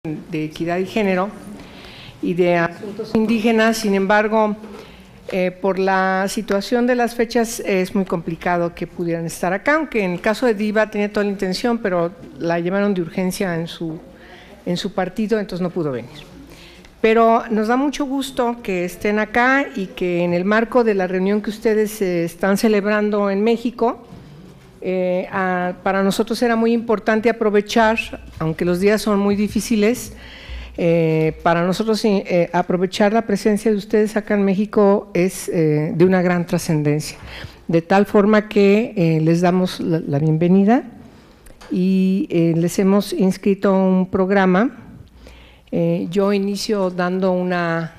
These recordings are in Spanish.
de Equidad y Género y de Asuntos Indígenas. Sin embargo, por la situación de las fechas es muy complicado que pudieran estar acá, aunque en el caso de Diva tenía toda la intención, pero la llevaron de urgencia en su partido, entonces no pudo venir. Pero nos da mucho gusto que estén acá y que en el marco de la reunión que ustedes están celebrando en México, para nosotros era muy importante aprovechar, aunque los días son muy difíciles, para nosotros aprovechar la presencia de ustedes acá en México es de una gran trascendencia, de tal forma que les damos la bienvenida y les hemos inscrito un programa. Yo inicio dando una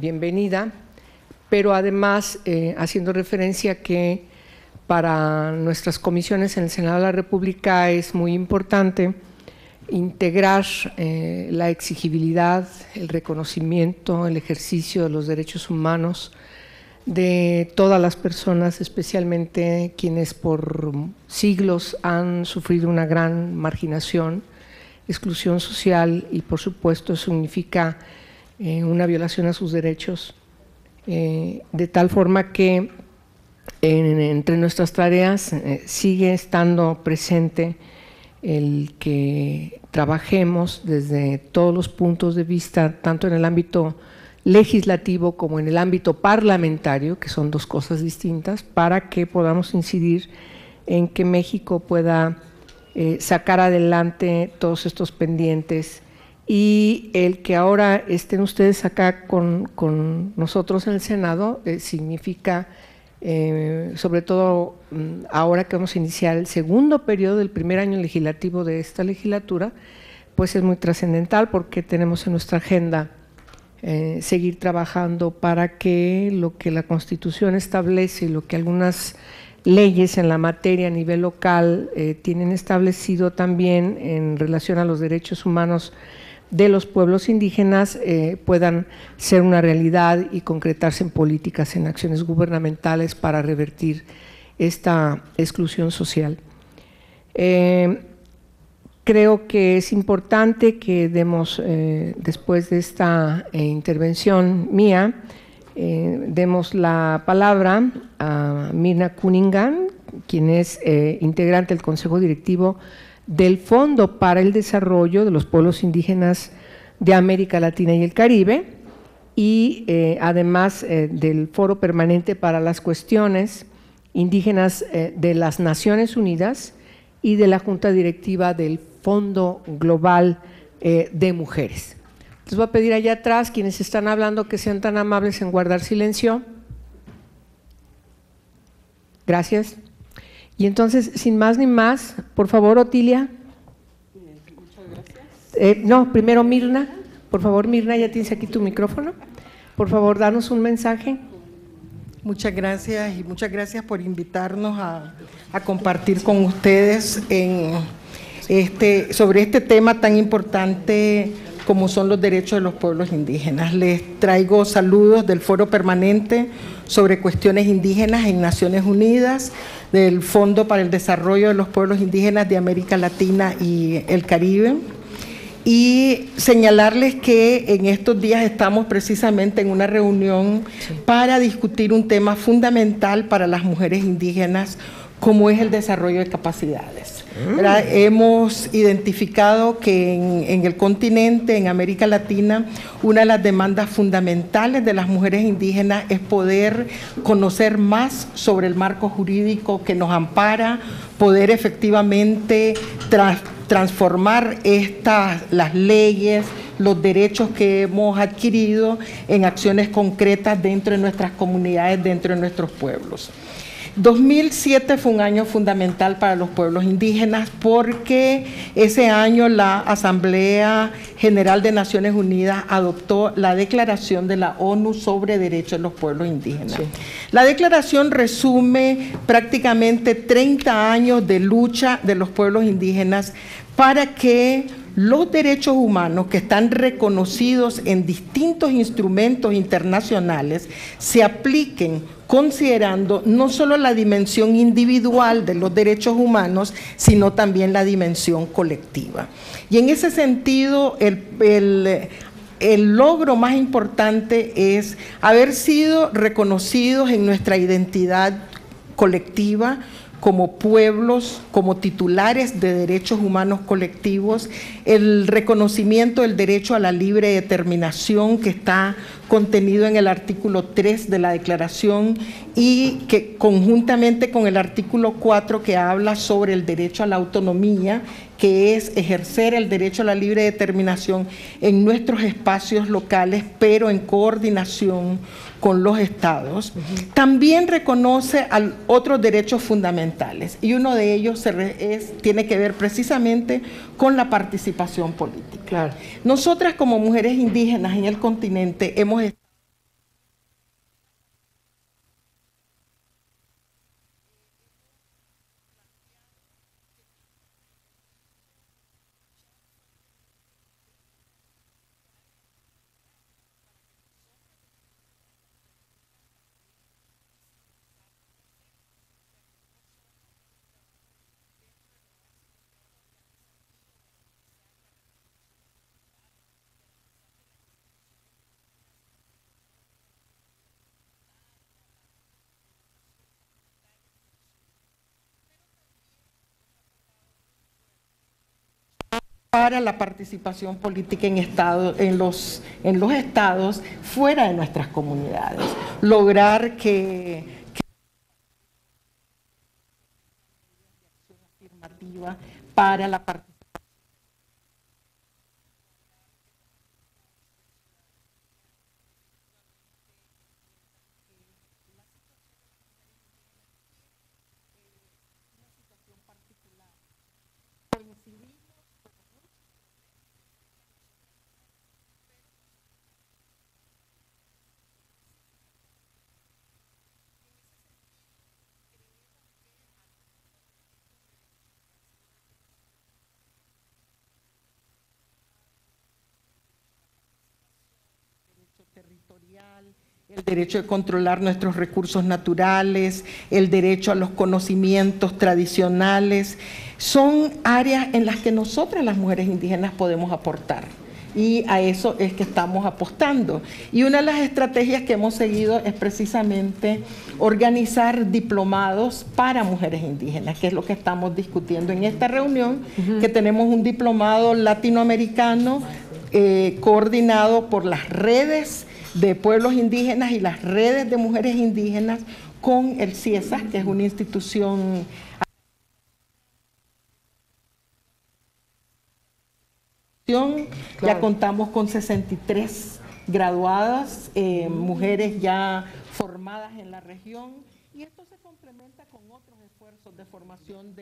bienvenida, pero además haciendo referencia que para nuestras comisiones en el Senado de la República es muy importante integrar la exigibilidad, el reconocimiento, el ejercicio de los derechos humanos de todas las personas, especialmente quienes por siglos han sufrido una gran marginación, exclusión social y por supuesto significa una violación a sus derechos, de tal forma que entre nuestras tareas sigue estando presente el que trabajemos desde todos los puntos de vista, tanto en el ámbito legislativo como en el ámbito parlamentario, que son dos cosas distintas, para que podamos incidir en que México pueda sacar adelante todos estos pendientes, y el que ahora estén ustedes acá con nosotros en el Senado significa sobre todo ahora que vamos a iniciar el segundo periodo del primer año legislativo de esta legislatura, pues es muy trascendental porque tenemos en nuestra agenda seguir trabajando para que lo que la Constitución establece y lo que algunas leyes en la materia a nivel local tienen establecido también en relación a los derechos humanos de los pueblos indígenas puedan ser una realidad y concretarse en políticas, en acciones gubernamentales para revertir esta exclusión social. Creo que es importante que demos, después de esta intervención mía, demos la palabra a Mirna Cunningham, quien es integrante del Consejo Directivo del Fondo para el Desarrollo de los Pueblos Indígenas de América Latina y el Caribe, y además del Foro Permanente para las Cuestiones Indígenas de las Naciones Unidas y de la Junta Directiva del Fondo Global de Mujeres. Les voy a pedir allá atrás, quienes están hablando, que sean tan amables en guardar silencio. Gracias. Y entonces, sin más ni más, por favor, Otilia. Muchas gracias. No, primero Mirna. Por favor, Mirna, ya tienes aquí tu micrófono. Por favor, danos un mensaje. Muchas gracias y muchas gracias por invitarnos a compartir con ustedes sobre este tema tan importante como son los derechos de los pueblos indígenas. Les traigo saludos del Foro Permanente sobre Cuestiones Indígenas en Naciones Unidas, del Fondo para el Desarrollo de los Pueblos Indígenas de América Latina y el Caribe, y señalarles que en estos días estamos precisamente en una reunión para discutir un tema fundamental para las mujeres indígenas, como es el desarrollo de capacidades. Hemos identificado que en el continente, en América Latina, una de las demandas fundamentales de las mujeres indígenas es poder conocer más sobre el marco jurídico que nos ampara, poder efectivamente transformar las leyes, los derechos que hemos adquirido en acciones concretas dentro de nuestras comunidades, dentro de nuestros pueblos. 2007 fue un año fundamental para los pueblos indígenas porque ese año la Asamblea General de Naciones Unidas adoptó la Declaración de la ONU sobre Derechos de los Pueblos Indígenas. Sí. La declaración resume prácticamente 30 años de lucha de los pueblos indígenas para que los derechos humanos que están reconocidos en distintos instrumentos internacionales se apliquen considerando no solo la dimensión individual de los derechos humanos, sino también la dimensión colectiva. Y en ese sentido, el logro más importante es haber sido reconocidos en nuestra identidad colectiva como pueblos, como titulares de derechos humanos colectivos, el reconocimiento del derecho a la libre determinación que está contenido en el artículo 3 de la Declaración y que conjuntamente con el artículo 4 que habla sobre el derecho a la autonomía, que es ejercer el derecho a la libre determinación en nuestros espacios locales, pero en coordinación con los estados. También reconoce otros derechos fundamentales y uno de ellos tiene que ver precisamente con la participación política. Claro. Nosotras como mujeres indígenas en el continente hemos para la participación política en los estados fuera de nuestras comunidades. Lograr que afirmativa para la participación. Territorial, el derecho de controlar nuestros recursos naturales, el derecho a los conocimientos tradicionales, son áreas en las que nosotras las mujeres indígenas podemos aportar. Y a eso es que estamos apostando. Y una de las estrategias que hemos seguido es precisamente organizar diplomados para mujeres indígenas, que es lo que estamos discutiendo en esta reunión, que tenemos un diplomado latinoamericano coordinado por las redes de pueblos indígenas y las redes de mujeres indígenas con el CIESAS, que es una institución. Claro. Ya contamos con 63 graduadas, mujeres ya formadas en la región, y esto se complementa con otros esfuerzos de formación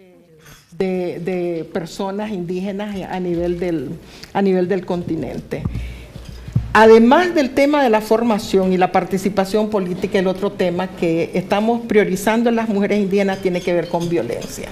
de personas indígenas a nivel del continente. Además del tema de la formación y la participación política, el otro tema que estamos priorizando en las mujeres indígenas tiene que ver con violencia.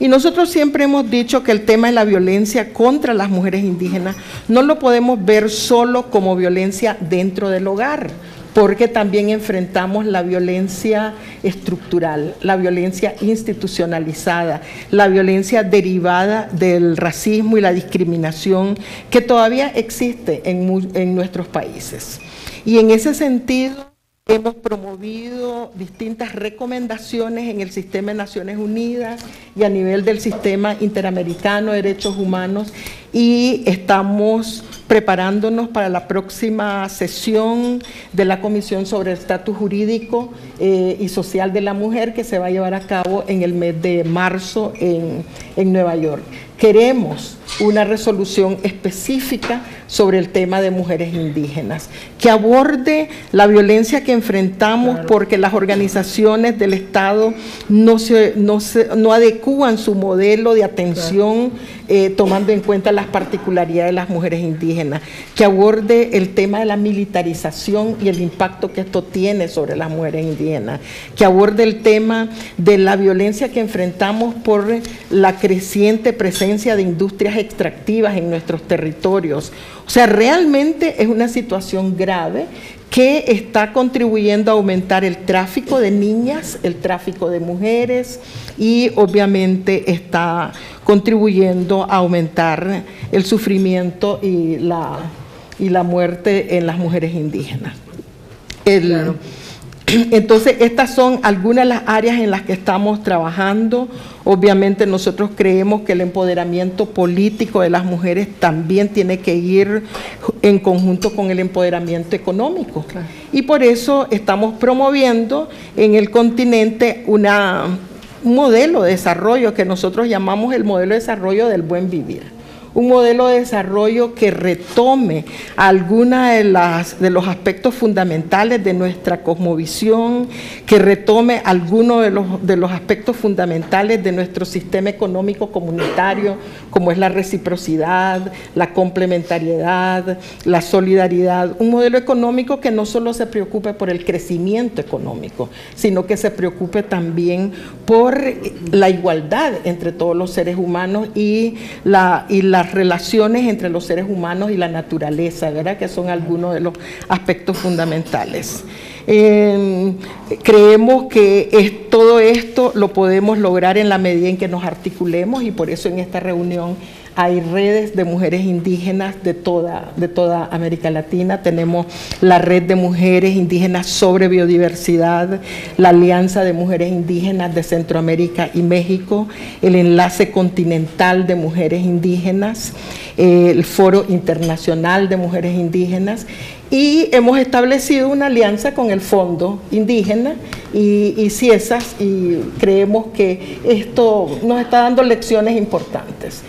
Y nosotros siempre hemos dicho que el tema de la violencia contra las mujeres indígenas no lo podemos ver solo como violencia dentro del hogar, porque también enfrentamos la violencia estructural, la violencia institucionalizada, la violencia derivada del racismo y la discriminación que todavía existe en nuestros países. Y en ese sentido hemos promovido distintas recomendaciones en el sistema de Naciones Unidas y a nivel del sistema interamericano de derechos humanos, y estamos preparándonos para la próxima sesión de la Comisión sobre el Estatus Jurídico y Social de la Mujer, que se va a llevar a cabo en el mes de marzo en Nueva York. Queremos una resolución específica sobre el tema de mujeres indígenas, que aborde la violencia que enfrentamos porque las organizaciones del Estado no adecúan su modelo de atención tomando en cuenta las particularidades de las mujeres indígenas, que aborde el tema de la militarización y el impacto que esto tiene sobre las mujeres indígenas, que aborde el tema de la violencia que enfrentamos por la creciente presencia de industrias extractivas en nuestros territorios. O sea, realmente es una situación grave que está contribuyendo a aumentar el tráfico de niñas, el tráfico de mujeres y obviamente está contribuyendo a aumentar el sufrimiento y la muerte en las mujeres indígenas. Claro. Entonces, estas son algunas de las áreas en las que estamos trabajando. Obviamente nosotros creemos que el empoderamiento político de las mujeres también tiene que ir en conjunto con el empoderamiento económico. Claro. Y por eso estamos promoviendo en el continente un modelo de desarrollo que nosotros llamamos el modelo de desarrollo del buen vivir. Un modelo de desarrollo que retome algunos de los aspectos fundamentales de nuestra cosmovisión, que retome algunos de los aspectos fundamentales de nuestro sistema económico comunitario, como es la reciprocidad, la complementariedad, la solidaridad. Un modelo económico que no solo se preocupe por el crecimiento económico, sino que se preocupe también por la igualdad entre todos los seres humanos y las relaciones entre los seres humanos y la naturaleza, ¿verdad? Que son algunos de los aspectos fundamentales. Creemos que todo esto lo podemos lograr en la medida en que nos articulemos y por eso en esta reunión hay redes de mujeres indígenas de toda América Latina. Tenemos la Red de Mujeres Indígenas sobre Biodiversidad, la Alianza de Mujeres Indígenas de Centroamérica y México, el Enlace Continental de Mujeres Indígenas, el Foro Internacional de Mujeres Indígenas, y hemos establecido una alianza con el Fondo Indígena y CIESAS, y creemos que esto nos está dando lecciones importantes.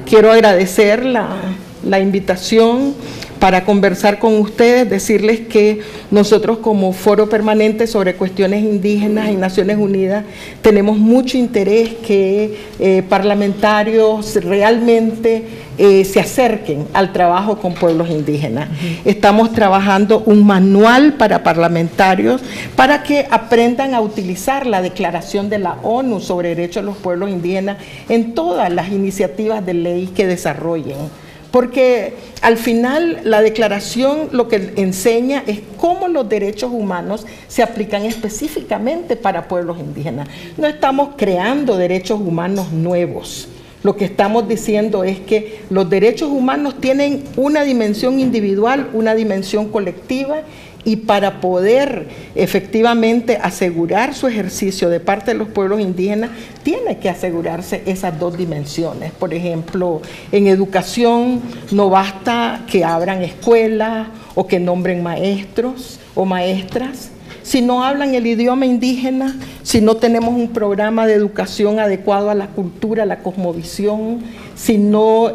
Quiero agradecer la invitación para conversar con ustedes, decirles que nosotros como Foro Permanente sobre Cuestiones Indígenas en Naciones Unidas tenemos mucho interés que parlamentarios realmente se acerquen al trabajo con pueblos indígenas. Estamos trabajando un manual para parlamentarios para que aprendan a utilizar la Declaración de la ONU sobre Derechos de los Pueblos Indígenas en todas las iniciativas de ley que desarrollen. Porque al final la declaración lo que enseña es cómo los derechos humanos se aplican específicamente para pueblos indígenas. No estamos creando derechos humanos nuevos. Lo que estamos diciendo es que los derechos humanos tienen una dimensión individual, una dimensión colectiva, y para poder efectivamente asegurar su ejercicio de parte de los pueblos indígenas, tiene que asegurarse esas dos dimensiones. Por ejemplo, en educación no basta que abran escuelas o que nombren maestros o maestras. Si no hablan el idioma indígena, si no tenemos un programa de educación adecuado a la cultura, a la cosmovisión, si no,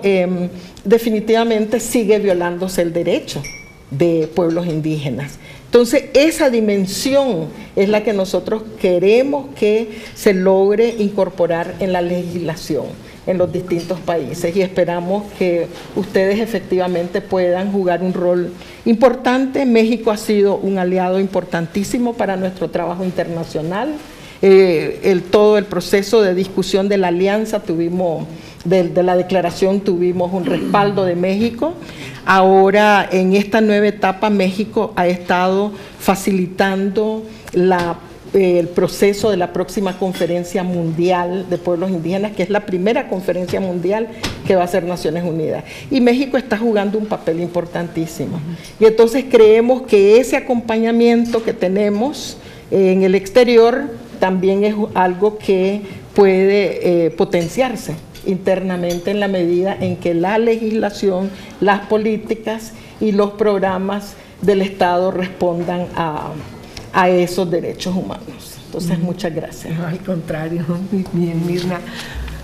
definitivamente sigue violándose el derecho de pueblos indígenas. Entonces, esa dimensión es la que nosotros queremos que se logre incorporar en la legislación en los distintos países y esperamos que ustedes efectivamente puedan jugar un rol importante. México ha sido un aliado importantísimo para nuestro trabajo internacional. Todo el proceso de discusión de la alianza de la declaración tuvimos un respaldo de México. Ahora, en esta nueva etapa, México ha estado facilitando el proceso de la próxima conferencia mundial de pueblos indígenas, que es la primera conferencia mundial que va a hacer Naciones Unidas. Y México está jugando un papel importantísimo. Y entonces creemos que ese acompañamiento que tenemos en el exterior también es algo que puede potenciarse internamente en la medida en que la legislación, las políticas y los programas del Estado respondan a esos derechos humanos. Entonces, muchas gracias. Al contrario, muy bien, Mirna.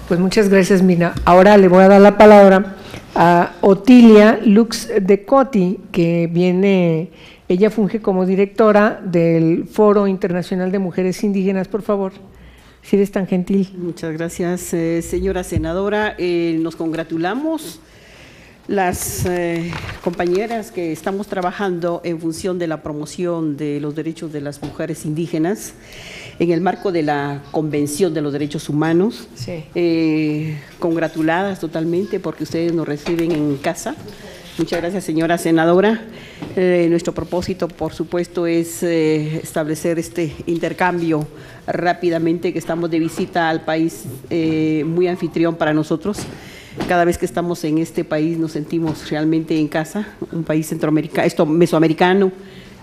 Pues muchas gracias, Mirna. Ahora le voy a dar la palabra a Otilia Lux de Coti, que ella funge como directora del Foro Internacional de Mujeres Indígenas. Por favor, si eres tan gentil. Muchas gracias, señora senadora. Nos congratulamos las compañeras, que estamos trabajando en función de la promoción de los derechos de las mujeres indígenas en el marco de la Convención de los Derechos Humanos. Sí. Congratuladas totalmente porque ustedes nos reciben en casa. Muchas gracias, señora senadora. Nuestro propósito, por supuesto, es establecer este intercambio rápidamente, que estamos de visita al país muy anfitrión para nosotros. Cada vez que estamos en este país nos sentimos realmente en casa, un país centroamericano, mesoamericano,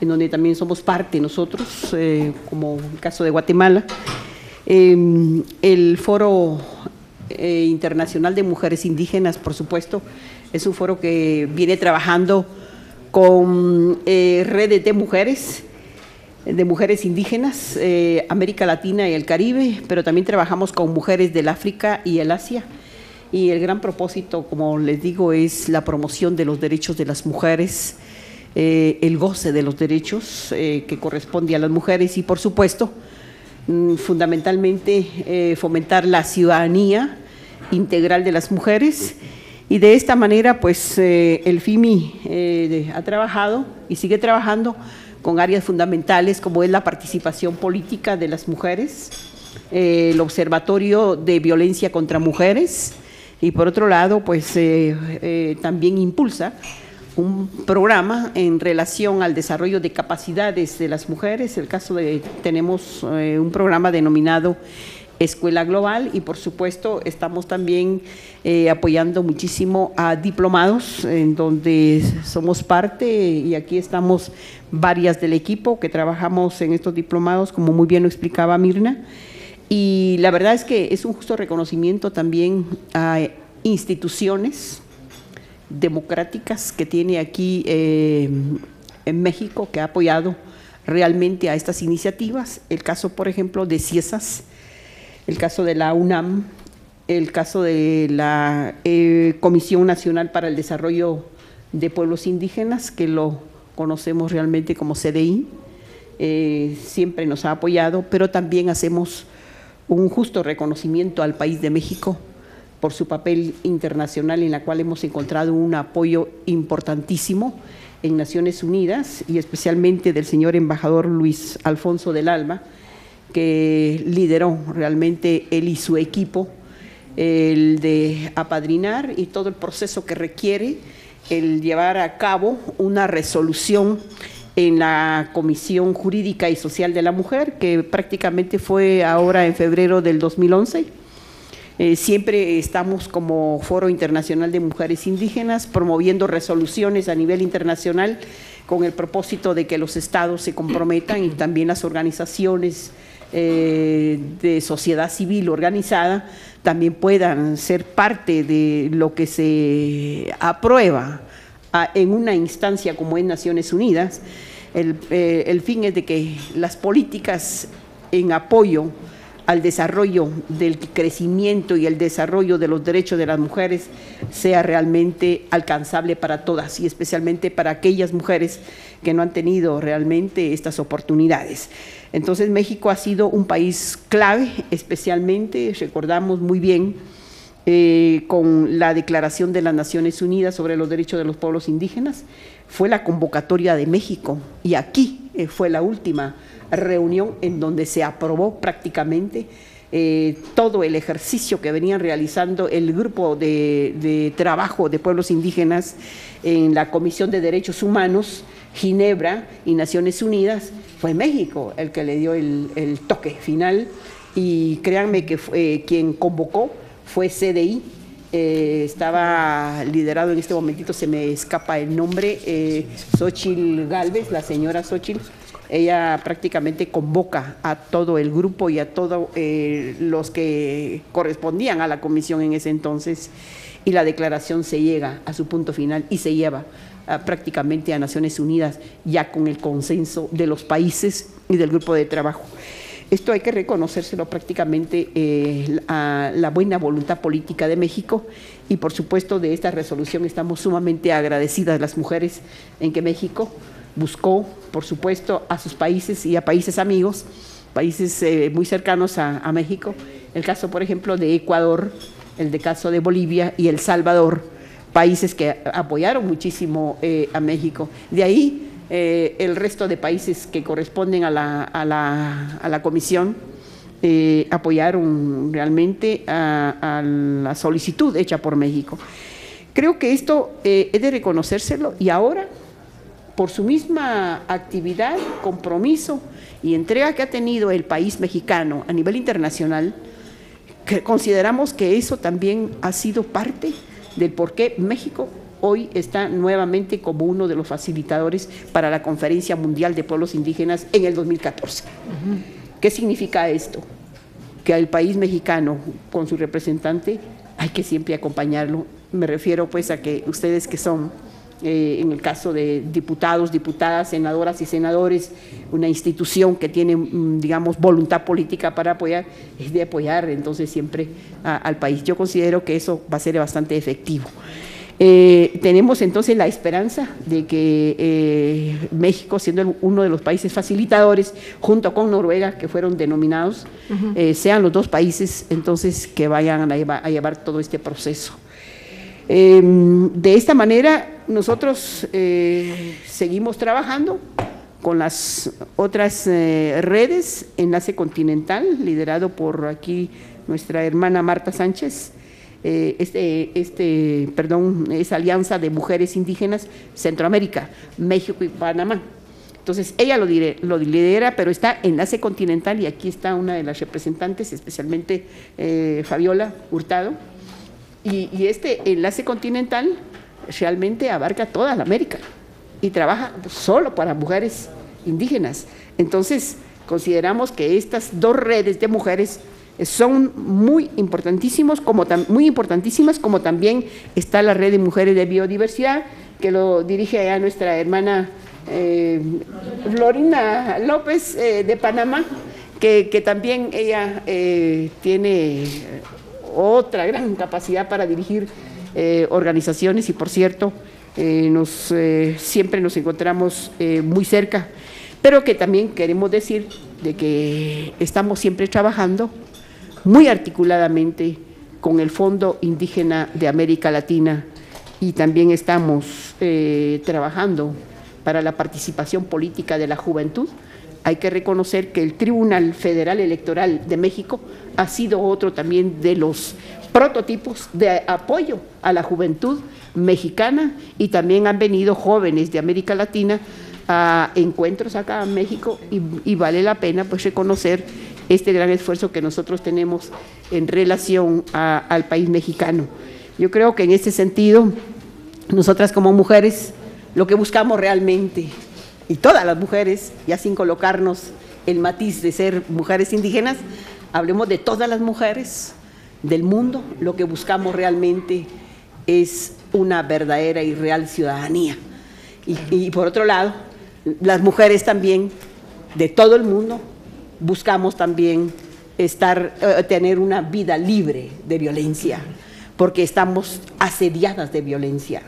en donde también somos parte nosotros, como el caso de Guatemala. El Foro Internacional de Mujeres Indígenas, por supuesto, es un foro que viene trabajando con redes de mujeres indígenas, América Latina y el Caribe, pero también trabajamos con mujeres del África y el Asia. Y el gran propósito, como les digo, es la promoción de los derechos de las mujeres, el goce de los derechos que corresponde a las mujeres y, por supuesto, fundamentalmente fomentar la ciudadanía integral de las mujeres. Y de esta manera, pues, el FIMI ha trabajado y sigue trabajando con áreas fundamentales como es la participación política de las mujeres, el Observatorio de Violencia contra Mujeres, y por otro lado, pues también impulsa un programa en relación al desarrollo de capacidades de las mujeres. Tenemos un programa denominado Escuela Global y, por supuesto, estamos también apoyando muchísimo a diplomados en donde somos parte, y aquí estamos varias del equipo que trabajamos en estos diplomados, como muy bien lo explicaba Mirna. Y la verdad es que es un justo reconocimiento también a instituciones democráticas que tiene aquí en México, que ha apoyado realmente a estas iniciativas. El caso, por ejemplo, de CIESAS, el caso de la UNAM, el caso de la Comisión Nacional para el Desarrollo de Pueblos Indígenas, que lo conocemos realmente como CDI, siempre nos ha apoyado, pero también hacemos un justo reconocimiento al país de México por su papel internacional, en la cual hemos encontrado un apoyo importantísimo en Naciones Unidas y especialmente del señor embajador Luis Alfonso del Alba, que lideró realmente él y su equipo el de apadrinar y todo el proceso que requiere el llevar a cabo una resolución en la Comisión Jurídica y Social de la Mujer, que prácticamente fue ahora en febrero del 2011. Siempre estamos como Foro Internacional de Mujeres Indígenas promoviendo resoluciones a nivel internacional con el propósito de que los estados se comprometan y también las organizaciones de sociedad civil organizada también puedan ser parte de lo que se aprueba en una instancia como es Naciones Unidas. El fin es de que las políticas en apoyo al desarrollo del crecimiento y el desarrollo de los derechos de las mujeres sea realmente alcanzable para todas y especialmente para aquellas mujeres que no han tenido realmente estas oportunidades. Entonces, México ha sido un país clave, especialmente, recordamos muy bien, con la Declaración de las Naciones Unidas sobre los Derechos de los Pueblos Indígenas, fue la convocatoria de México y aquí fue la última reunión en donde se aprobó prácticamente todo el ejercicio que venían realizando el grupo de trabajo de pueblos indígenas en la Comisión de Derechos Humanos, Ginebra y Naciones Unidas. Fue México el que le dio el toque final y créanme que quien convocó fue CDI, estaba liderado en este momentito, se me escapa el nombre, Xochitl Gálvez, la señora Xochitl. Ella prácticamente convoca a todo el grupo y a todos los que correspondían a la comisión en ese entonces, y la declaración se llega a su punto final y se lleva prácticamente a Naciones Unidas ya con el consenso de los países y del grupo de trabajo. Esto hay que reconocérselo prácticamente a la buena voluntad política de México y por supuesto de esta resolución estamos sumamente agradecidas las mujeres en que México buscó, por supuesto, a sus países y a países amigos, países muy cercanos a México, el caso, por ejemplo, de Ecuador, el de caso de Bolivia y El Salvador, países que apoyaron muchísimo a México. De ahí el resto de países que corresponden a la comisión apoyaron realmente a la solicitud hecha por México. Creo que esto es de reconocérselo, y ahora, por su misma actividad, compromiso y entrega que ha tenido el país mexicano a nivel internacional, que consideramos que eso también ha sido parte del por qué México hoy está nuevamente como uno de los facilitadores para la Conferencia Mundial de Pueblos Indígenas en el 2014. ¿Qué significa esto? Que al país mexicano, con su representante, hay que siempre acompañarlo. Me refiero pues a que ustedes que son, en el caso de diputados, diputadas, senadoras y senadores, una institución que tiene, digamos, voluntad política para apoyar, es de apoyar entonces siempre al país. Yo considero que eso va a ser bastante efectivo. Tenemos entonces la esperanza de que México, siendo uno de los países facilitadores, junto con Noruega, que fueron denominados, sean los dos países entonces que vayan a llevar todo este proceso. De esta manera nosotros seguimos trabajando con las otras redes, Enlace Continental, liderado por aquí nuestra hermana Marta Sánchez, esa alianza de mujeres indígenas, Centroamérica, México y Panamá. Entonces, ella lo lidera, pero está Enlace Continental, y aquí está una de las representantes, especialmente Fabiola Hurtado, y este Enlace Continental realmente abarca toda la América y trabaja solo para mujeres indígenas. Entonces, consideramos que estas dos redes de mujeres son muy importantísimas, como también está la red de mujeres de biodiversidad, que lo dirige allá nuestra hermana Florina López de Panamá, que también ella tiene otra gran capacidad para dirigir organizaciones, y por cierto, siempre nos encontramos muy cerca, pero que también queremos decir de que estamos siempre trabajando muy articuladamente con el Fondo Indígena de América Latina, y también estamos trabajando para la participación política de la juventud. Hay que reconocer que el Tribunal Federal Electoral de México ha sido otro también de los prototipos de apoyo a la juventud mexicana, y también han venido jóvenes de América Latina a encuentros acá en México, y vale la pena pues reconocer este gran esfuerzo que nosotros tenemos en relación al país mexicano. Yo creo que en este sentido, nosotras como mujeres, lo que buscamos realmente, y todas las mujeres, ya sin colocarnos el matiz de ser mujeres indígenas, hablemos de todas las mujeres del mundo, lo que buscamos realmente es una verdadera y real ciudadanía. Y por otro lado, las mujeres también de todo el mundo buscamos también tener una vida libre de violencia, porque estamos asediadas de violencia.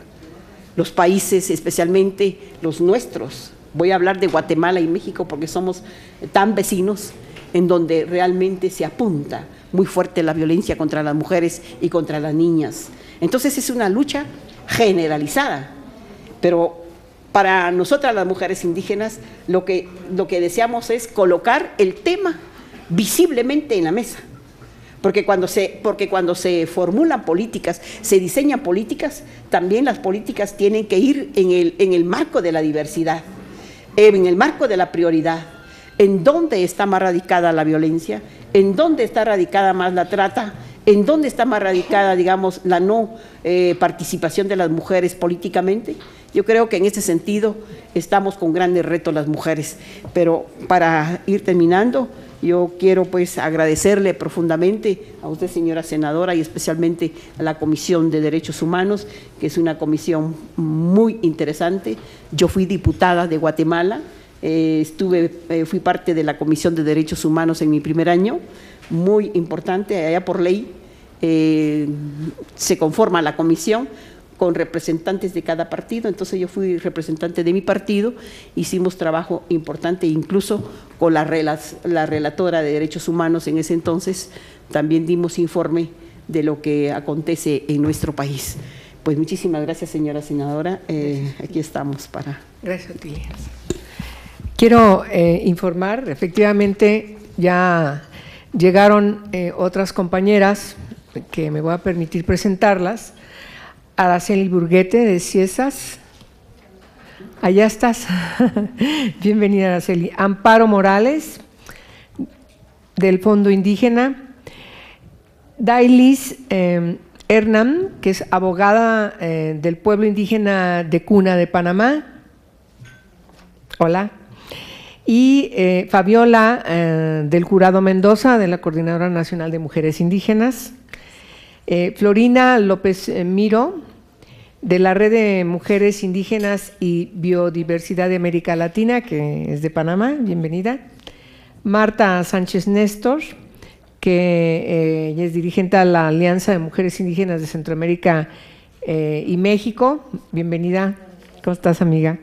Los países, especialmente los nuestros, voy a hablar de Guatemala y México porque somos tan vecinos, en donde realmente se apunta muy fuerte la violencia contra las mujeres y contra las niñas. Entonces es una lucha generalizada, pero para nosotras las mujeres indígenas lo que deseamos es colocar el tema visiblemente en la mesa, porque cuando se formulan políticas, se diseñan políticas, también las políticas tienen que ir en el marco de la diversidad, en el marco de la prioridad, en dónde está más radicada la violencia, en dónde está radicada más la trata, en dónde está más radicada, digamos, la no participación de las mujeres políticamente. Yo creo que en ese sentido estamos con grandes retos las mujeres, pero para ir terminando, yo quiero pues agradecerle profundamente a usted, señora senadora, y especialmente a la Comisión de Derechos Humanos, que es una comisión muy interesante. Yo fui diputada de Guatemala, fui parte de la Comisión de Derechos Humanos en mi primer año, muy importante, allá por ley se conforma la comisión con representantes de cada partido. Entonces yo fui representante de mi partido, hicimos trabajo importante, incluso con la relatora de Derechos Humanos en ese entonces, también dimos informe de lo que acontece en nuestro país. Pues muchísimas gracias, señora senadora. Aquí estamos para… Gracias a ti. Quiero informar, efectivamente ya llegaron otras compañeras que me voy a permitir presentarlas. Araceli Burguete de Ciesas. Allá estás. Bienvenida, Araceli. Amparo Morales del Fondo Indígena. Dailis Hernán, que es abogada del pueblo indígena de Cuna de Panamá. Hola. Y Fabiola del Jurado Mendoza, de la Coordinadora Nacional de Mujeres Indígenas. Florina López Miro, de la Red de Mujeres Indígenas y Biodiversidad de América Latina, que es de Panamá, bienvenida. Marta Sánchez Néstor, que ella es dirigente de la Alianza de Mujeres Indígenas de Centroamérica y México, bienvenida. ¿Cómo estás, amiga?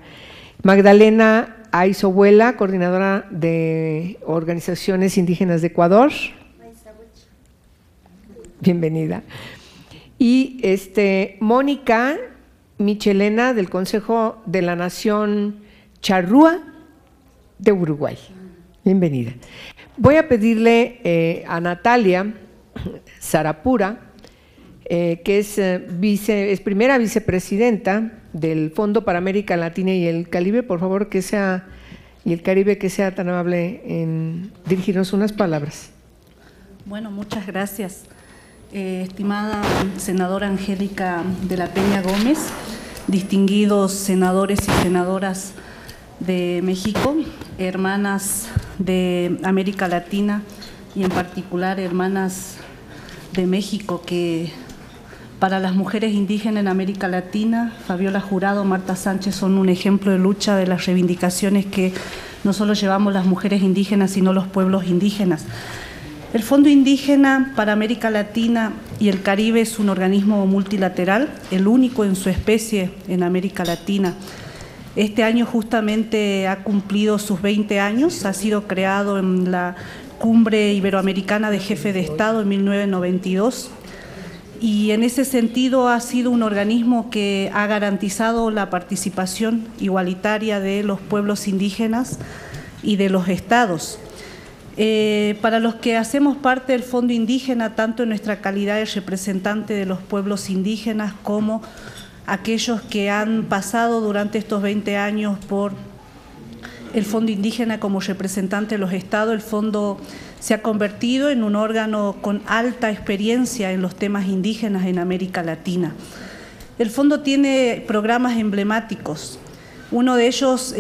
Magdalena Aizobuela, coordinadora de Organizaciones Indígenas de Ecuador. Bienvenida. Y Mónica Michelena, del Consejo de la Nación Charrúa de Uruguay. Bienvenida. Voy a pedirle a Natalia Sarapura, que es primera vicepresidenta del Fondo para América Latina y el Caribe, por favor, que sea tan amable en dirigirnos unas palabras. Bueno, muchas gracias. Estimada senadora Angélica de la Peña Gómez, distinguidos senadores y senadoras de México, hermanas de América Latina y en particular hermanas de México, que para las mujeres indígenas en América Latina, Fabiola Jurado, Marta Sánchez son un ejemplo de lucha de las reivindicaciones que no solo llevamos las mujeres indígenas, sino los pueblos indígenas. El Fondo Indígena para América Latina y el Caribe es un organismo multilateral, el único en su especie en América Latina. Este año justamente ha cumplido sus 20 años, ha sido creado en la Cumbre Iberoamericana de Jefes de Estado en 1992 y en ese sentido ha sido un organismo que ha garantizado la participación igualitaria de los pueblos indígenas y de los estados. Para los que hacemos parte del Fondo Indígena, tanto en nuestra calidad de representante de los pueblos indígenas como aquellos que han pasado durante estos 20 años por el Fondo Indígena como representante de los estados, el Fondo se ha convertido en un órgano con alta experiencia en los temas indígenas en América Latina. El Fondo tiene programas emblemáticos. Uno de ellos,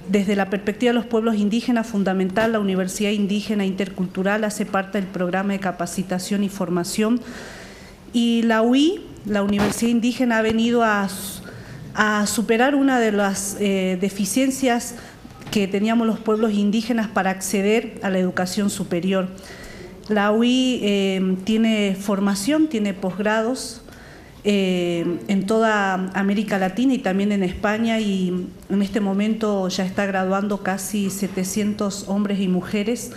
desde la perspectiva de los pueblos indígenas, fundamental, la Universidad Indígena Intercultural hace parte del programa de capacitación y formación. Y la UI, la Universidad Indígena, ha venido a superar una de las deficiencias que teníamos los pueblos indígenas para acceder a la educación superior. La UI tiene formación, tiene posgrados en toda América Latina y también en España, y en este momento ya está graduando casi 700 hombres y mujeres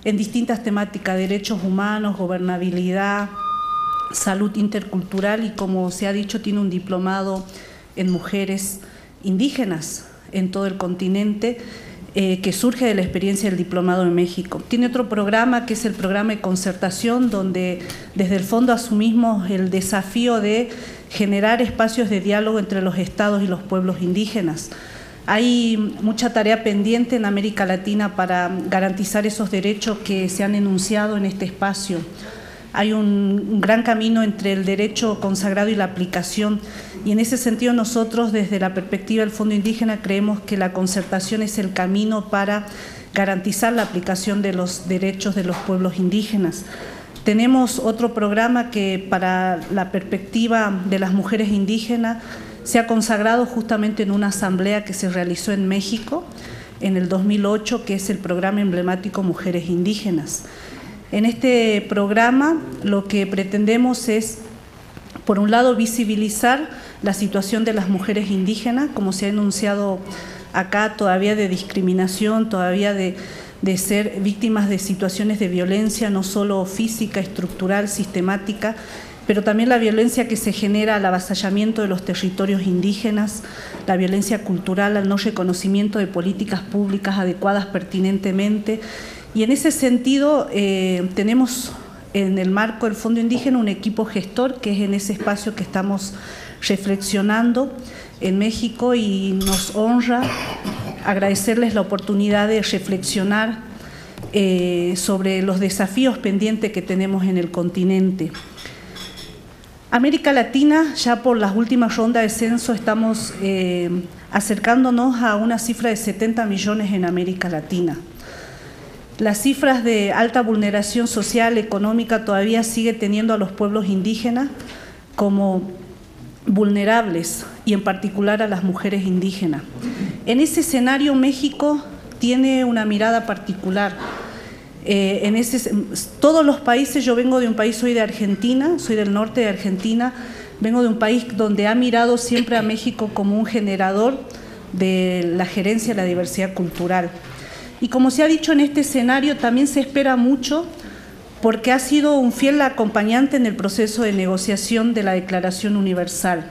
en distintas temáticas: derechos humanos, gobernabilidad, salud intercultural, y como se ha dicho, tiene un diplomado en mujeres indígenas en todo el continente, que surge de la experiencia del diplomado en México. Tiene otro programa que es el programa de concertación, donde desde el fondo asumimos el desafío de generar espacios de diálogo entre los estados y los pueblos indígenas. Hay mucha tarea pendiente en América Latina para garantizar esos derechos que se han enunciado en este espacio. Hay un gran camino entre el derecho consagrado y la aplicación, y en ese sentido nosotros desde la perspectiva del Fondo Indígena creemos que la concertación es el camino para garantizar la aplicación de los derechos de los pueblos indígenas. Tenemos otro programa que para la perspectiva de las mujeres indígenas se ha consagrado justamente en una asamblea que se realizó en México en el 2008, que es el programa emblemático Mujeres Indígenas. En este programa lo que pretendemos es, por un lado, visibilizar la situación de las mujeres indígenas, como se ha enunciado acá, todavía de discriminación, todavía de ser víctimas de situaciones de violencia, no solo física, estructural, sistemática, pero también la violencia que se genera al avasallamiento de los territorios indígenas, la violencia cultural al no reconocimiento de políticas públicas adecuadas pertinentemente. Y en ese sentido tenemos en el marco del Fondo Indígena un equipo gestor, que es en ese espacio que estamos reflexionando en México, y nos honra agradecerles la oportunidad de reflexionar sobre los desafíos pendientes que tenemos en el continente. América Latina, ya por las últimas rondas de censo, estamos acercándonos a una cifra de 70 millones en América Latina. Las cifras de alta vulneración social, económica, todavía sigue teniendo a los pueblos indígenas como vulnerables, y en particular a las mujeres indígenas. En ese escenario, México tiene una mirada particular. Todos los países, yo vengo de un país, soy de Argentina, soy del norte de Argentina, vengo de un país donde ha mirado siempre a México como un generador de la gerencia de la diversidad cultural. Y como se ha dicho, en este escenario también se espera mucho, porque ha sido un fiel acompañante en el proceso de negociación de la Declaración Universal.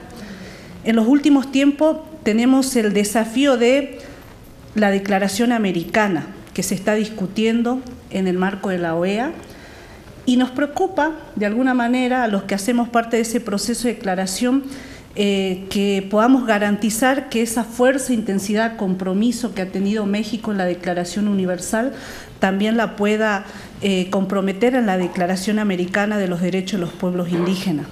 En los últimos tiempos tenemos el desafío de la Declaración Americana, que se está discutiendo en el marco de la OEA, y nos preocupa, de alguna manera, a los que hacemos parte de ese proceso de declaración, que podamos garantizar que esa fuerza, intensidad, compromiso que ha tenido México en la Declaración Universal también la pueda comprometer en la Declaración Americana de los Derechos de los Pueblos Indígenas.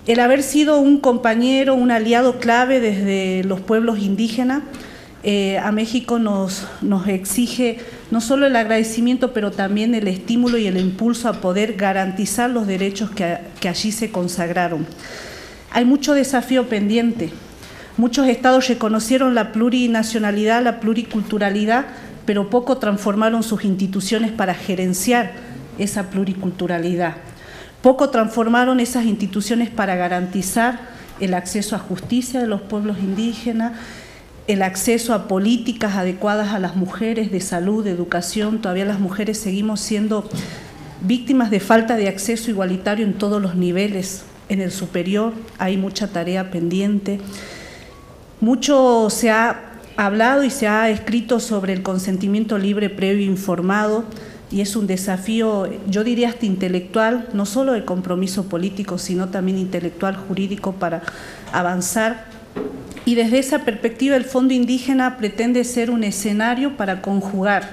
El haber sido un compañero, un aliado clave desde los pueblos indígenas, a México nos exige no solo el agradecimiento, pero también el estímulo y el impulso a poder garantizar los derechos que allí se consagraron. Hay mucho desafío pendiente. Muchos estados reconocieron la plurinacionalidad, la pluriculturalidad, pero poco transformaron sus instituciones para gerenciar esa pluriculturalidad. Poco transformaron esas instituciones para garantizar el acceso a justicia de los pueblos indígenas, el acceso a políticas adecuadas a las mujeres, de salud, de educación. Todavía las mujeres seguimos siendo víctimas de falta de acceso igualitario en todos los niveles. En el superior hay mucha tarea pendiente. Mucho se ha hablado y se ha escrito sobre el consentimiento libre, previo e informado, y es un desafío, yo diría hasta intelectual, no solo de compromiso político, sino también intelectual, jurídico, para avanzar. Y desde esa perspectiva, el Fondo Indígena pretende ser un escenario para conjugar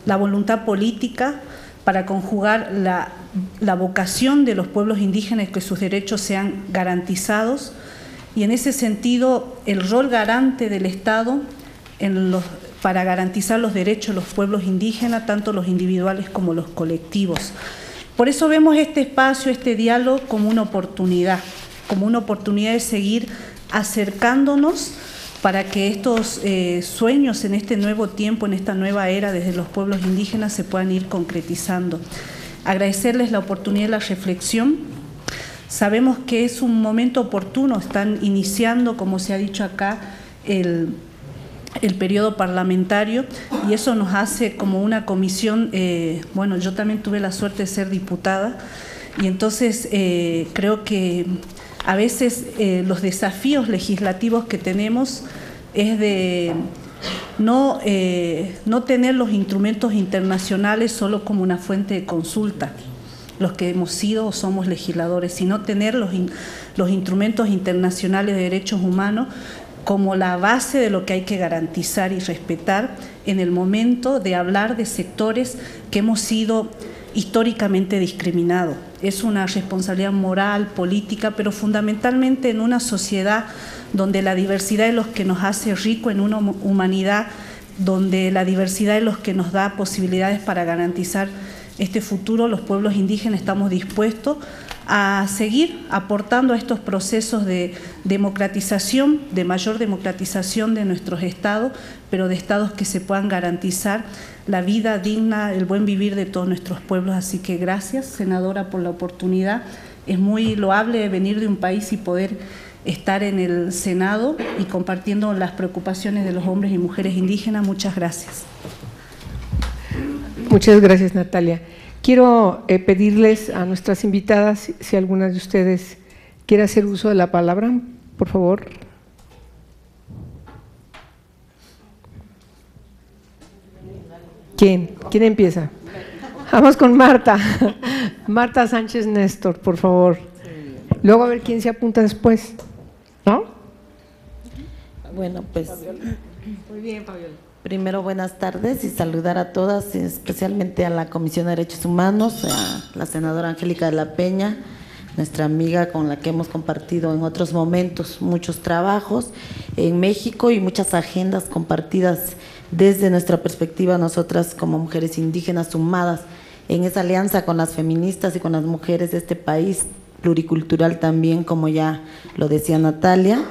la voluntad política, para conjugar la vocación de los pueblos indígenas, que sus derechos sean garantizados, y en ese sentido el rol garante del Estado para garantizar los derechos de los pueblos indígenas, tanto los individuales como los colectivos. Por eso vemos este espacio, este diálogo, como una oportunidad de seguir acercándonos para que estos sueños en este nuevo tiempo, en esta nueva era desde los pueblos indígenas, se puedan ir concretizando. Agradecerles la oportunidad de la reflexión. Sabemos que es un momento oportuno, están iniciando, como se ha dicho acá, el periodo parlamentario, y eso nos hace como una comisión, bueno, yo también tuve la suerte de ser diputada, y entonces creo que a veces los desafíos legislativos que tenemos es de no tener los instrumentos internacionales solo como una fuente de consulta, los que hemos sido o somos legisladores, sino tener los instrumentos internacionales de derechos humanos como la base de lo que hay que garantizar y respetar en el momento de hablar de sectores que hemos sido históricamente discriminados. Es una responsabilidad moral, política, pero fundamentalmente en una sociedad donde la diversidad es lo que nos hace rico, en una humanidad donde la diversidad es lo que nos da posibilidades para garantizar este futuro. Los pueblos indígenas estamos dispuestos a seguir aportando a estos procesos de democratización, de mayor democratización de nuestros estados, pero de estados que se puedan garantizar la vida digna, el buen vivir de todos nuestros pueblos. Así que gracias, senadora, por la oportunidad. Es muy loable venir de un país y poder estar en el Senado y compartiendo las preocupaciones de los hombres y mujeres indígenas. Muchas gracias. Muchas gracias, Natalia. Quiero pedirles a nuestras invitadas, si alguna de ustedes quiere hacer uso de la palabra, por favor. ¿Quién empieza? Vamos con Marta. Marta Sánchez Néstor, por favor. Luego a ver quién se apunta después, ¿no? Bueno, pues muy bien, Fabiola. Primero, buenas tardes y saludar a todas, especialmente a la Comisión de Derechos Humanos, a la senadora Angélica de la Peña, nuestra amiga con la que hemos compartido en otros momentos muchos trabajos en México y muchas agendas compartidas desde nuestra perspectiva, nosotras como mujeres indígenas sumadas en esa alianza con las feministas y con las mujeres de este país, pluricultural también, como ya lo decía Natalia.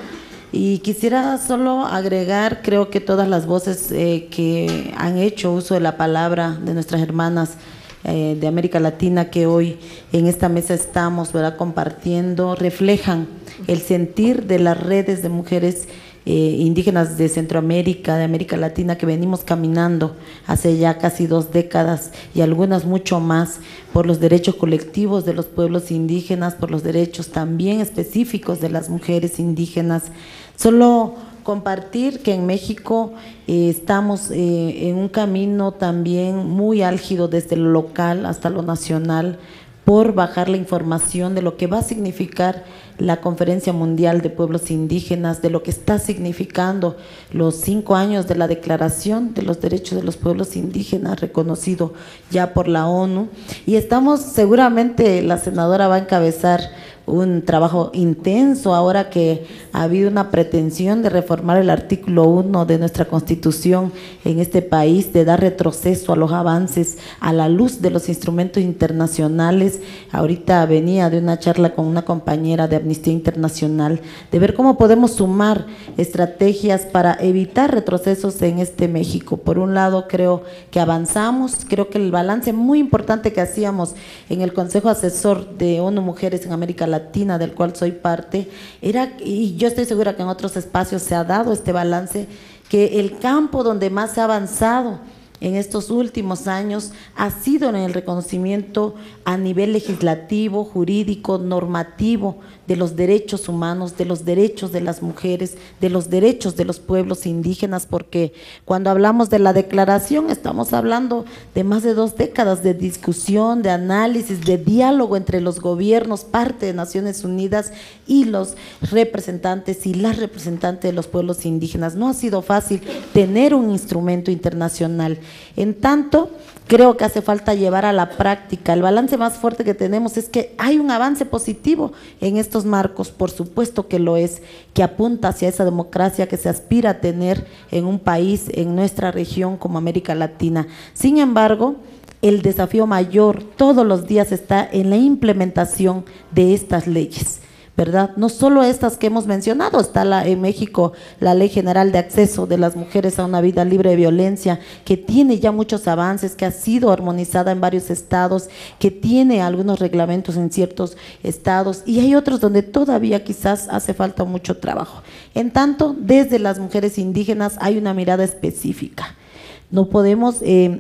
Y quisiera solo agregar, creo que todas las voces que han hecho uso de la palabra de nuestras hermanas de América Latina que hoy en esta mesa estamos, ¿verdad?, compartiendo, reflejan el sentir de las redes de mujeres indígenas de Centroamérica, de América Latina, que venimos caminando hace ya casi 2 décadas y algunas mucho más por los derechos colectivos de los pueblos indígenas, por los derechos también específicos de las mujeres indígenas. Solo compartir que en México estamos en un camino también muy álgido desde lo local hasta lo nacional por bajar la información de lo que va a significar la Conferencia Mundial de Pueblos Indígenas, de lo que está significando los 5 años de la Declaración de los Derechos de los Pueblos Indígenas, reconocido ya por la ONU. Y estamos, seguramente la senadora va a encabezar un trabajo intenso ahora que ha habido una pretensión de reformar el artículo 1 de nuestra Constitución en este país, de dar retroceso a los avances a la luz de los instrumentos internacionales. Ahorita venía de una charla con una compañera de Amnistía Internacional, de ver cómo podemos sumar estrategias para evitar retrocesos en este México. Por un lado, creo que avanzamos, creo que el balance muy importante que hacíamos en el Consejo Asesor de ONU Mujeres en América Latina, del cual soy parte, era, y yo estoy segura que en otros espacios se ha dado este balance, que el campo donde más se ha avanzado en estos últimos años ha sido en el reconocimiento a nivel legislativo, jurídico, normativo de los derechos humanos, de los derechos de las mujeres, de los derechos de los pueblos indígenas, porque cuando hablamos de la declaración estamos hablando de más de 2 décadas de discusión, de análisis, de diálogo entre los gobiernos, parte de Naciones Unidas y los representantes y las representantes de los pueblos indígenas. No ha sido fácil tener un instrumento internacional. En tanto, creo que hace falta llevar a la práctica. El balance más fuerte que tenemos es que hay un avance positivo en estos marcos, por supuesto que lo es, que apunta hacia esa democracia que se aspira a tener en un país, en nuestra región como América Latina. Sin embargo, el desafío mayor todos los días está en la implementación de estas leyes, ¿verdad? No solo estas que hemos mencionado, está en México la Ley General de Acceso de las Mujeres a una Vida Libre de Violencia, que tiene ya muchos avances, que ha sido armonizada en varios estados, que tiene algunos reglamentos en ciertos estados, y hay otros donde todavía quizás hace falta mucho trabajo. En tanto, desde las mujeres indígenas hay una mirada específica. No podemos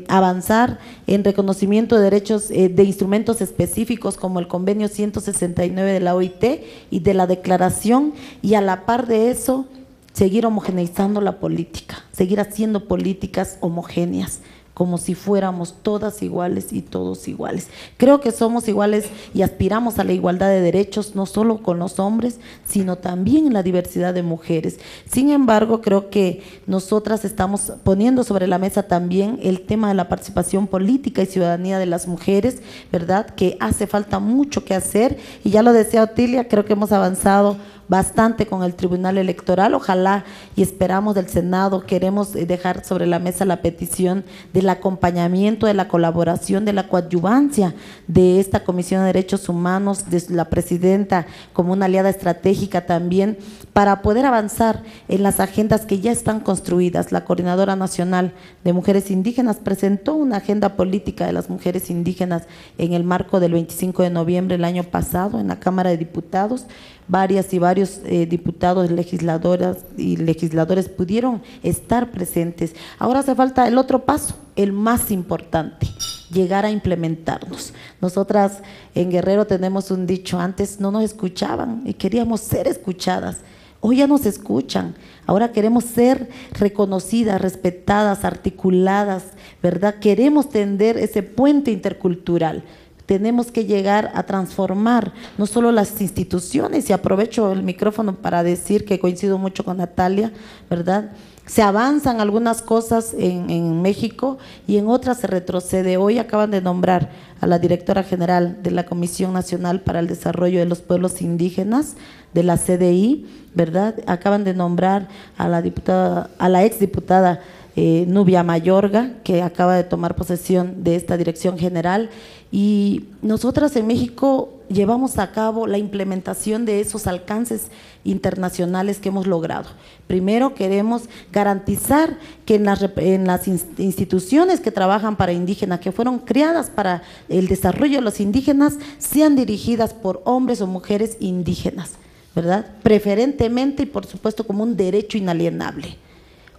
avanzar en reconocimiento de derechos de instrumentos específicos como el convenio 169 de la OIT y de la declaración, y a la par de eso seguir homogeneizando la política, seguir haciendo políticas homogéneas, como si fuéramos todas iguales y todos iguales. Creo que somos iguales y aspiramos a la igualdad de derechos, no solo con los hombres, sino también en la diversidad de mujeres. Sin embargo, creo que nosotras estamos poniendo sobre la mesa también el tema de la participación política y ciudadanía de las mujeres, ¿verdad?, que hace falta mucho que hacer, y ya lo decía Otilia, creo que hemos avanzado bastante con el Tribunal Electoral. Ojalá y esperamos del Senado, queremos dejar sobre la mesa la petición del acompañamiento, de la colaboración, de la coadyuvancia de esta Comisión de Derechos Humanos, de la presidenta como una aliada estratégica también, para poder avanzar en las agendas que ya están construidas. La Coordinadora Nacional de Mujeres Indígenas presentó una agenda política de las mujeres indígenas en el marco del 25 de noviembre del año pasado en la Cámara de Diputados. Varias y varios varios diputados, legisladoras y legisladores pudieron estar presentes. Ahora hace falta el otro paso, el más importante, llegar a implementarnos. Nosotras en Guerrero tenemos un dicho, antes no nos escuchaban y queríamos ser escuchadas. Hoy ya nos escuchan, ahora queremos ser reconocidas, respetadas, articuladas, ¿verdad? Queremos tender ese puente intercultural. Tenemos que llegar a transformar no solo las instituciones, y aprovecho el micrófono para decir que coincido mucho con Natalia, ¿verdad? Se avanzan algunas cosas en México y en otras se retrocede. Hoy acaban de nombrar a la directora general de la Comisión Nacional para el Desarrollo de los Pueblos Indígenas, de la CDI, ¿verdad? Acaban de nombrar a la exdiputada Nubia Mayorga, que acaba de tomar posesión de esta dirección general, y nosotras en México llevamos a cabo la implementación de esos alcances internacionales que hemos logrado. Primero queremos garantizar que en las instituciones que trabajan para indígenas, que fueron creadas para el desarrollo de los indígenas, sean dirigidas por hombres o mujeres indígenas, ¿verdad? Preferentemente y por supuesto como un derecho inalienable.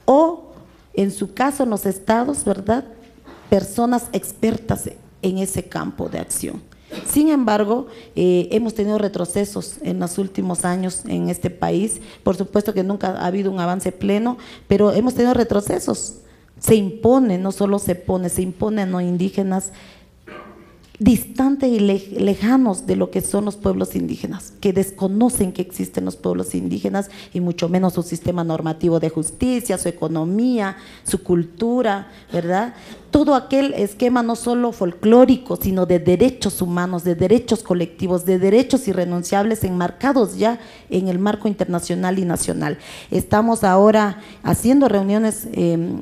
O en su caso en los estados, ¿verdad?, personas expertas en ese campo de acción. Sin embargo, hemos tenido retrocesos en los últimos años en este país. Por supuesto que nunca ha habido un avance pleno, pero hemos tenido retrocesos. Se impone, no solo se pone, se imponen a los indígenas distantes y lejanos de lo que son los pueblos indígenas, que desconocen que existen los pueblos indígenas y mucho menos su sistema normativo de justicia, su economía, su cultura, ¿verdad? Todo aquel esquema no solo folclórico, sino de derechos humanos, de derechos colectivos, de derechos irrenunciables enmarcados ya en el marco internacional y nacional. Estamos ahora haciendo reuniones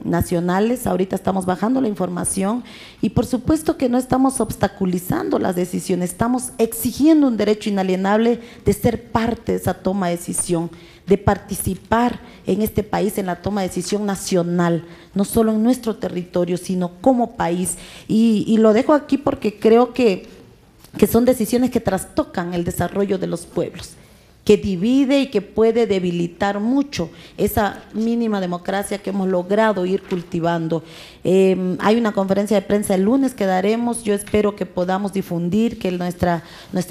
nacionales, ahorita estamos bajando la información y por supuesto que no estamos obstaculizando las decisiones, estamos exigiendo un derecho inalienable de ser parte de esa toma de decisión, de participar en este país en la toma de decisión nacional, no solo en nuestro territorio, sino como país. Y lo dejo aquí porque creo que son decisiones que trastocan el desarrollo de los pueblos, que divide y que puede debilitar mucho esa mínima democracia que hemos logrado ir cultivando. Hay una conferencia de prensa el lunes que daremos, yo espero que podamos difundir, que nuestras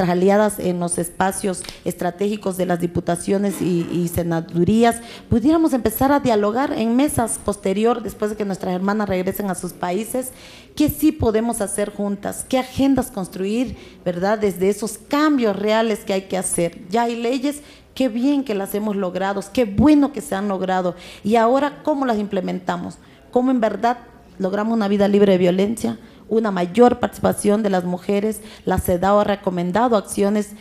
aliadas en los espacios estratégicos de las diputaciones y senadurías pudiéramos empezar a dialogar en mesas posterior, después de que nuestras hermanas regresen a sus países, qué sí podemos hacer juntas, qué agendas construir, ¿verdad?, desde esos cambios reales que hay que hacer. Ya hay leyes, qué bien que las hemos logrado, qué bueno que se han logrado, y ahora cómo las implementamos, cómo en verdad logramos una vida libre de violencia, una mayor participación de las mujeres. La CEDAW ha recomendado acciones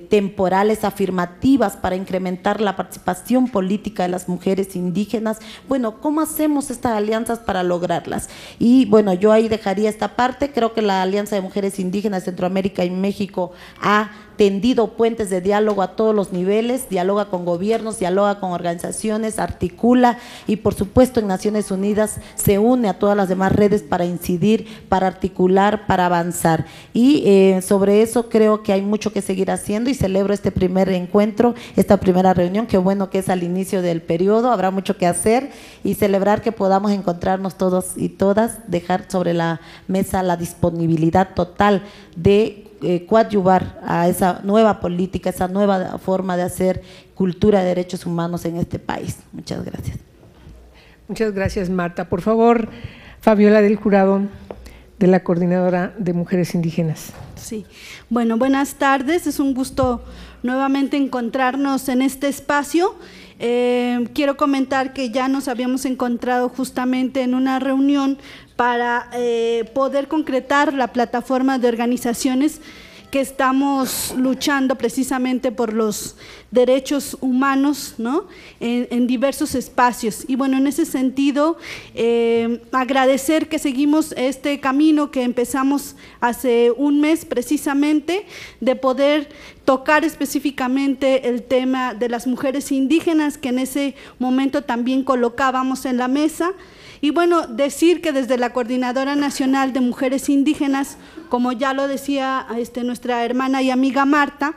temporales afirmativas para incrementar la participación política de las mujeres indígenas. Bueno, ¿cómo hacemos estas alianzas para lograrlas? Y bueno, yo ahí dejaría esta parte. Creo que la Alianza de Mujeres Indígenas de Centroamérica y México ha tendido puentes de diálogo a todos los niveles, dialoga con gobiernos, dialoga con organizaciones, articula y por supuesto en Naciones Unidas se une a todas las demás redes para incidir, para articular, para avanzar. Y sobre eso creo que hay mucho que seguir haciendo y celebro este primer encuentro, esta primera reunión, qué bueno que es al inicio del periodo, habrá mucho que hacer y celebrar que podamos encontrarnos todos y todas, dejar sobre la mesa la disponibilidad total de coadyuvar a esa nueva política, esa nueva forma de hacer cultura de derechos humanos en este país. Muchas gracias. Muchas gracias, Marta. Por favor, Fabiola del Jurado, de la Coordinadora de Mujeres Indígenas. Sí, bueno, buenas tardes, es un gusto nuevamente encontrarnos en este espacio. Quiero comentar que ya nos habíamos encontrado justamente en una reunión para poder concretar la plataforma de organizaciones que estamos luchando precisamente por los derechos humanos, ¿no?, en diversos espacios. Y bueno, en ese sentido, agradecer que seguimos este camino que empezamos hace un mes precisamente, de poder tocar específicamente el tema de las mujeres indígenas, que en ese momento también colocábamos en la mesa. Y bueno, decir que desde la Coordinadora Nacional de Mujeres Indígenas como ya lo decía nuestra hermana y amiga Marta,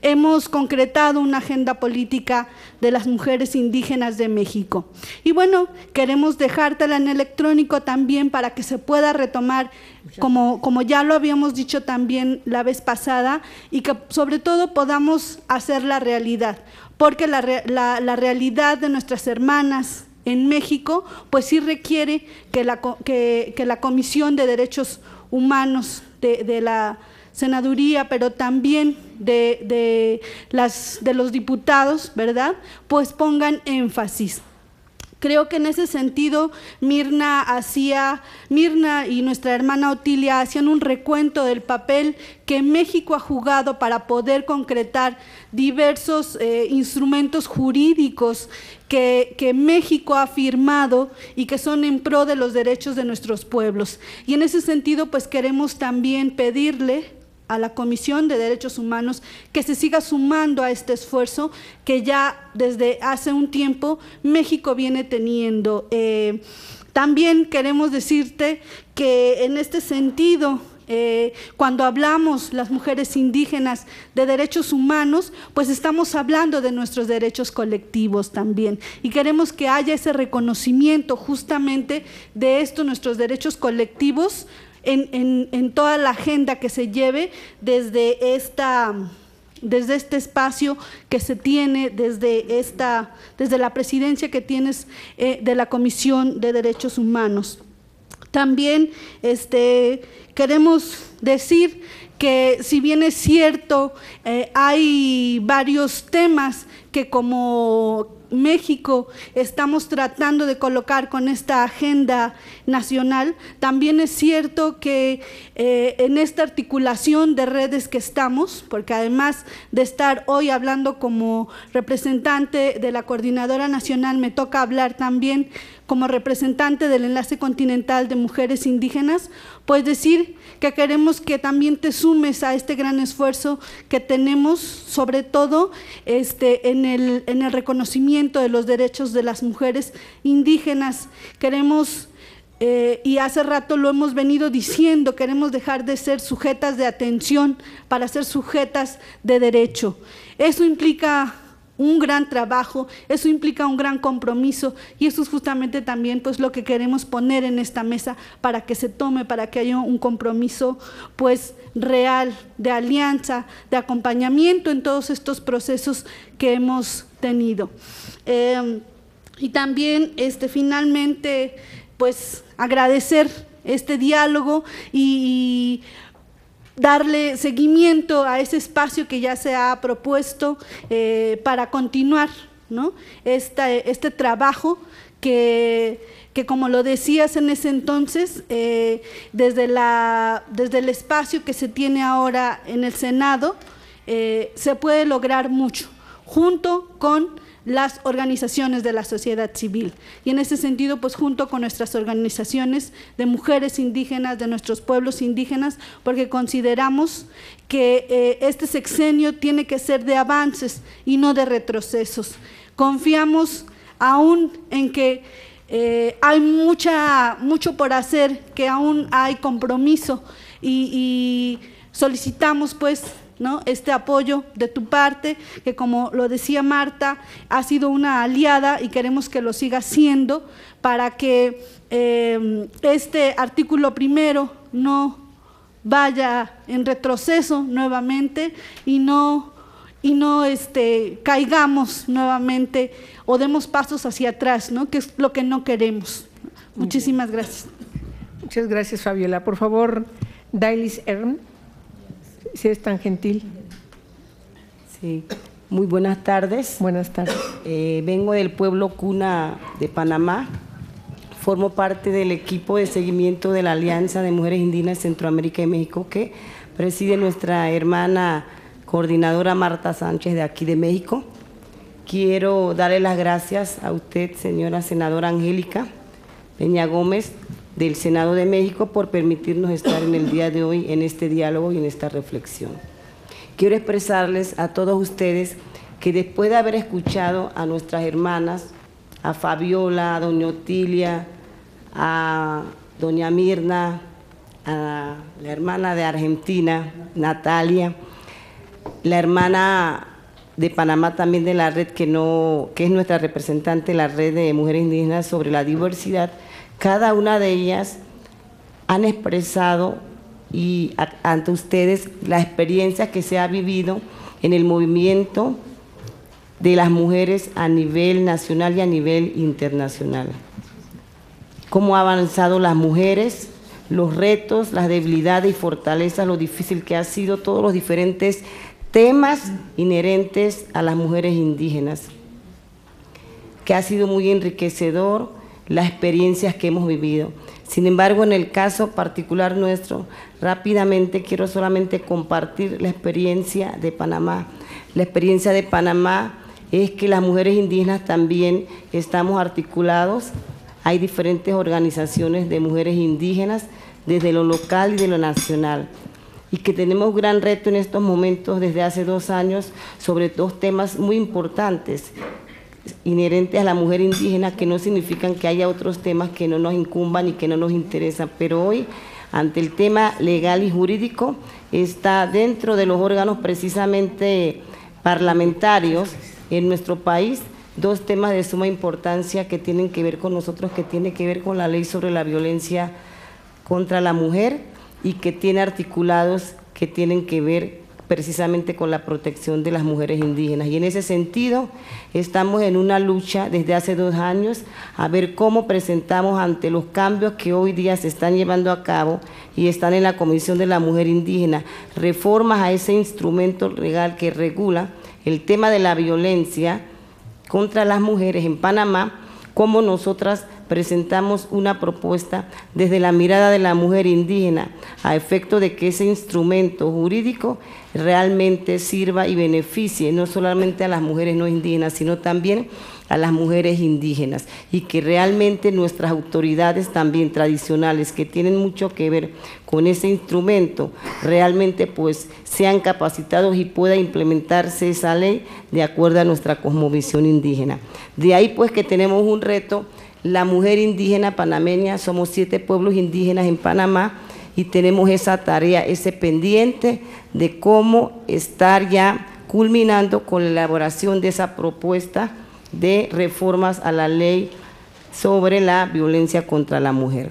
hemos concretado una agenda política de las mujeres indígenas de México. Y bueno, queremos dejártela en electrónico también para que se pueda retomar, como ya lo habíamos dicho también la vez pasada, y que sobre todo podamos hacerla realidad, porque la realidad de nuestras hermanas en México, pues sí requiere que la Comisión de Derechos Humanos de la Senaduría, pero también de los diputados, ¿verdad?, pues pongan énfasis. Creo que en ese sentido Mirna y nuestra hermana Otilia hacían un recuento del papel que México ha jugado para poder concretar diversos instrumentos jurídicos que México ha firmado y que son en pro de los derechos de nuestros pueblos. Y en ese sentido, pues queremos también pedirle a la Comisión de Derechos Humanos que se siga sumando a este esfuerzo que ya desde hace un tiempo México viene teniendo. También queremos decirte que en este sentido, cuando hablamos las mujeres indígenas de derechos humanos, pues estamos hablando de nuestros derechos colectivos también, y queremos que haya ese reconocimiento justamente de estos nuestros derechos colectivos en toda la agenda que se lleve desde este espacio que se tiene, desde la presidencia que tienes de la Comisión de Derechos Humanos. También queremos decir que si bien es cierto, hay varios temas que como México estamos tratando de colocar con esta agenda nacional, también es cierto que en esta articulación de redes que estamos, porque además de estar hoy hablando como representante de la Coordinadora Nacional, me toca hablar también como representante del Enlace Continental de Mujeres Indígenas, pues decir que queremos que también te sumes a este gran esfuerzo que tenemos, sobre todo en el reconocimiento de los derechos de las mujeres indígenas. Queremos, y hace rato lo hemos venido diciendo, queremos dejar de ser sujetas de atención para ser sujetas de derecho. Eso implica un gran trabajo, eso implica un gran compromiso, y eso es justamente también pues lo que queremos poner en esta mesa para que se tome, para que haya un compromiso pues real de alianza, de acompañamiento en todos estos procesos que hemos tenido. Y también finalmente pues agradecer este diálogo y darle seguimiento a ese espacio que ya se ha propuesto para continuar, ¿no?, este trabajo que como lo decías en ese entonces, desde el espacio que se tiene ahora en el Senado, se puede lograr mucho, junto con las organizaciones de la sociedad civil, y en ese sentido pues junto con nuestras organizaciones de mujeres indígenas, de nuestros pueblos indígenas, porque consideramos que este sexenio tiene que ser de avances y no de retrocesos. Confiamos aún en que hay mucho por hacer, que aún hay compromiso, y solicitamos pues, ¿no?, este apoyo de tu parte, que como lo decía Marta, ha sido una aliada y queremos que lo siga siendo para que este artículo primero no vaya en retroceso nuevamente y no caigamos nuevamente o demos pasos hacia atrás, ¿no?, que es lo que no queremos. Muchísimas gracias. Muchas gracias, Fabiola. Por favor, Dailis Erm, si eres tan gentil. Sí, muy buenas tardes. Buenas tardes. Vengo del pueblo Cuna de Panamá, formo parte del equipo de seguimiento de la Alianza de Mujeres Indígenas de Centroamérica y México, que preside nuestra hermana coordinadora Marta Sánchez de aquí de México. Quiero darle las gracias a usted, señora senadora Angélica Peña Gómez, del Senado de México, por permitirnos estar en el día de hoy en este diálogo y en esta reflexión. Quiero expresarles a todos ustedes que después de haber escuchado a nuestras hermanas, a Fabiola, a doña Otilia, a doña Mirna, a la hermana de Argentina, Natalia, la hermana de Panamá también de la red que es nuestra representante, la red de mujeres indígenas sobre la diversidad. Cada una de ellas han expresado y ante ustedes la experiencia que se ha vivido en el movimiento de las mujeres a nivel nacional y a nivel internacional. Cómo han avanzado las mujeres, los retos, las debilidades y fortalezas, lo difícil que ha sido, todos los diferentes temas inherentes a las mujeres indígenas, que ha sido muy enriquecedor las experiencias que hemos vivido. Sin embargo, en el caso particular nuestro, rápidamente quiero solamente compartir la experiencia de Panamá. La experiencia de Panamá es que las mujeres indígenas también estamos articulados. Hay diferentes organizaciones de mujeres indígenas, desde lo local y de lo nacional, y que tenemos gran reto en estos momentos desde hace 2 años sobre 2 temas muy importantes inherentes a la mujer indígena, que no significan que haya otros temas que no nos incumban y que no nos interesan, pero hoy ante el tema legal y jurídico está dentro de los órganos precisamente parlamentarios en nuestro país 2 temas de suma importancia que tienen que ver con nosotros, que tiene que ver con la ley sobre la violencia contra la mujer y que tiene articulados que tienen que ver precisamente con la protección de las mujeres indígenas. Y en ese sentido estamos en una lucha desde hace 2 años a ver cómo presentamos ante los cambios que hoy día se están llevando a cabo y están en la Comisión de la Mujer Indígena, reformas a ese instrumento legal que regula el tema de la violencia contra las mujeres en Panamá, cómo nosotras presentamos una propuesta desde la mirada de la mujer indígena a efecto de que ese instrumento jurídico realmente sirva y beneficie no solamente a las mujeres no indígenas, sino también a las mujeres indígenas, y que realmente nuestras autoridades también tradicionales que tienen mucho que ver con ese instrumento realmente pues sean capacitados y pueda implementarse esa ley de acuerdo a nuestra cosmovisión indígena. De ahí pues que tenemos un reto. La mujer indígena panameña, somos 7 pueblos indígenas en Panamá y tenemos esa tarea, ese pendiente de cómo estar ya culminando con la elaboración de esa propuesta de reformas a la ley sobre la violencia contra la mujer.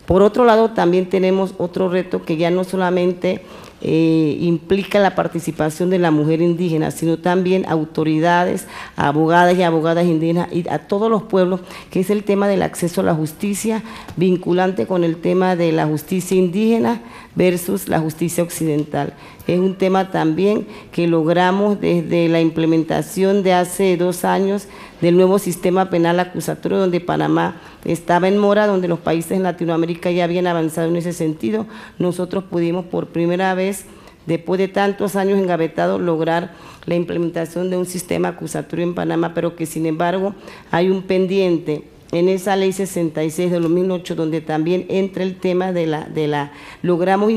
Por otro lado, también tenemos otro reto que ya no solamente implica la participación de la mujer indígena, sino también autoridades, abogadas y abogadas indígenas y a todos los pueblos, que es el tema del acceso a la justicia, vinculante con el tema de la justicia indígena versus la justicia occidental. Es un tema también que logramos desde la implementación de hace 2 años del nuevo sistema penal acusatorio, donde Panamá estaba en mora, donde los países en Latinoamérica ya habían avanzado en ese sentido. Nosotros pudimos por primera vez, después de tantos años engavetados, lograr la implementación de un sistema acusatorio en Panamá, pero que sin embargo hay un pendiente en esa ley 66 de 2008, donde también entra el tema logramos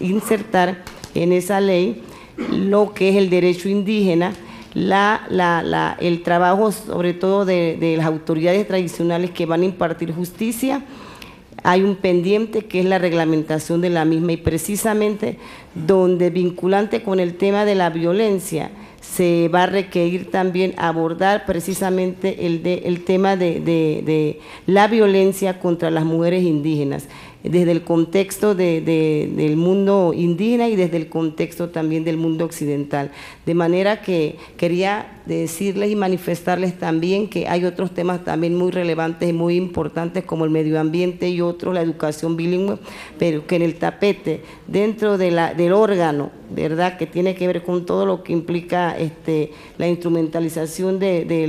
insertar en esa ley lo que es el derecho indígena, el trabajo sobre todo de las autoridades tradicionales que van a impartir justicia. Hay un pendiente que es la reglamentación de la misma, y precisamente donde vinculante con el tema de la violencia se va a requerir también abordar precisamente el tema de la violencia contra las mujeres indígenas, desde el contexto del mundo indígena y desde el contexto también del mundo occidental. De manera que quería decirles y manifestarles también que hay otros temas también muy relevantes y muy importantes como el medio ambiente y otros, la educación bilingüe, pero que en el tapete, dentro del órgano, ¿verdad?, que tiene que ver con todo lo que implica la instrumentalización de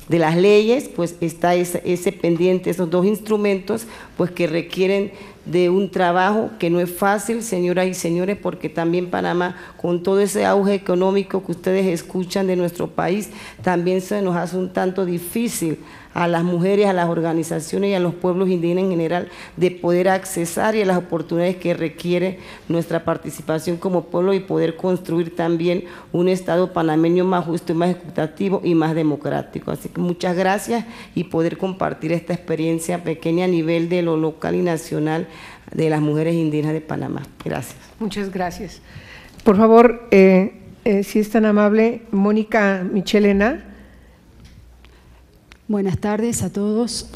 las leyes, pues está ese pendiente, esos 2 instrumentos, pues que requieren de un trabajo que no es fácil, señoras y señores, porque también Panamá, con todo ese auge económico que ustedes escuchan de nuestro país, también se nos hace un tanto difícil a las mujeres, a las organizaciones y a los pueblos indígenas en general de poder accesar y a las oportunidades que requiere nuestra participación como pueblo y poder construir también un Estado panameño más justo, más equitativo y más democrático. Así que muchas gracias y poder compartir esta experiencia pequeña a nivel de lo local y nacional de las mujeres indígenas de Panamá. Gracias. Muchas gracias. Por favor, si es tan amable, Mónica Michelena. Buenas tardes a todos,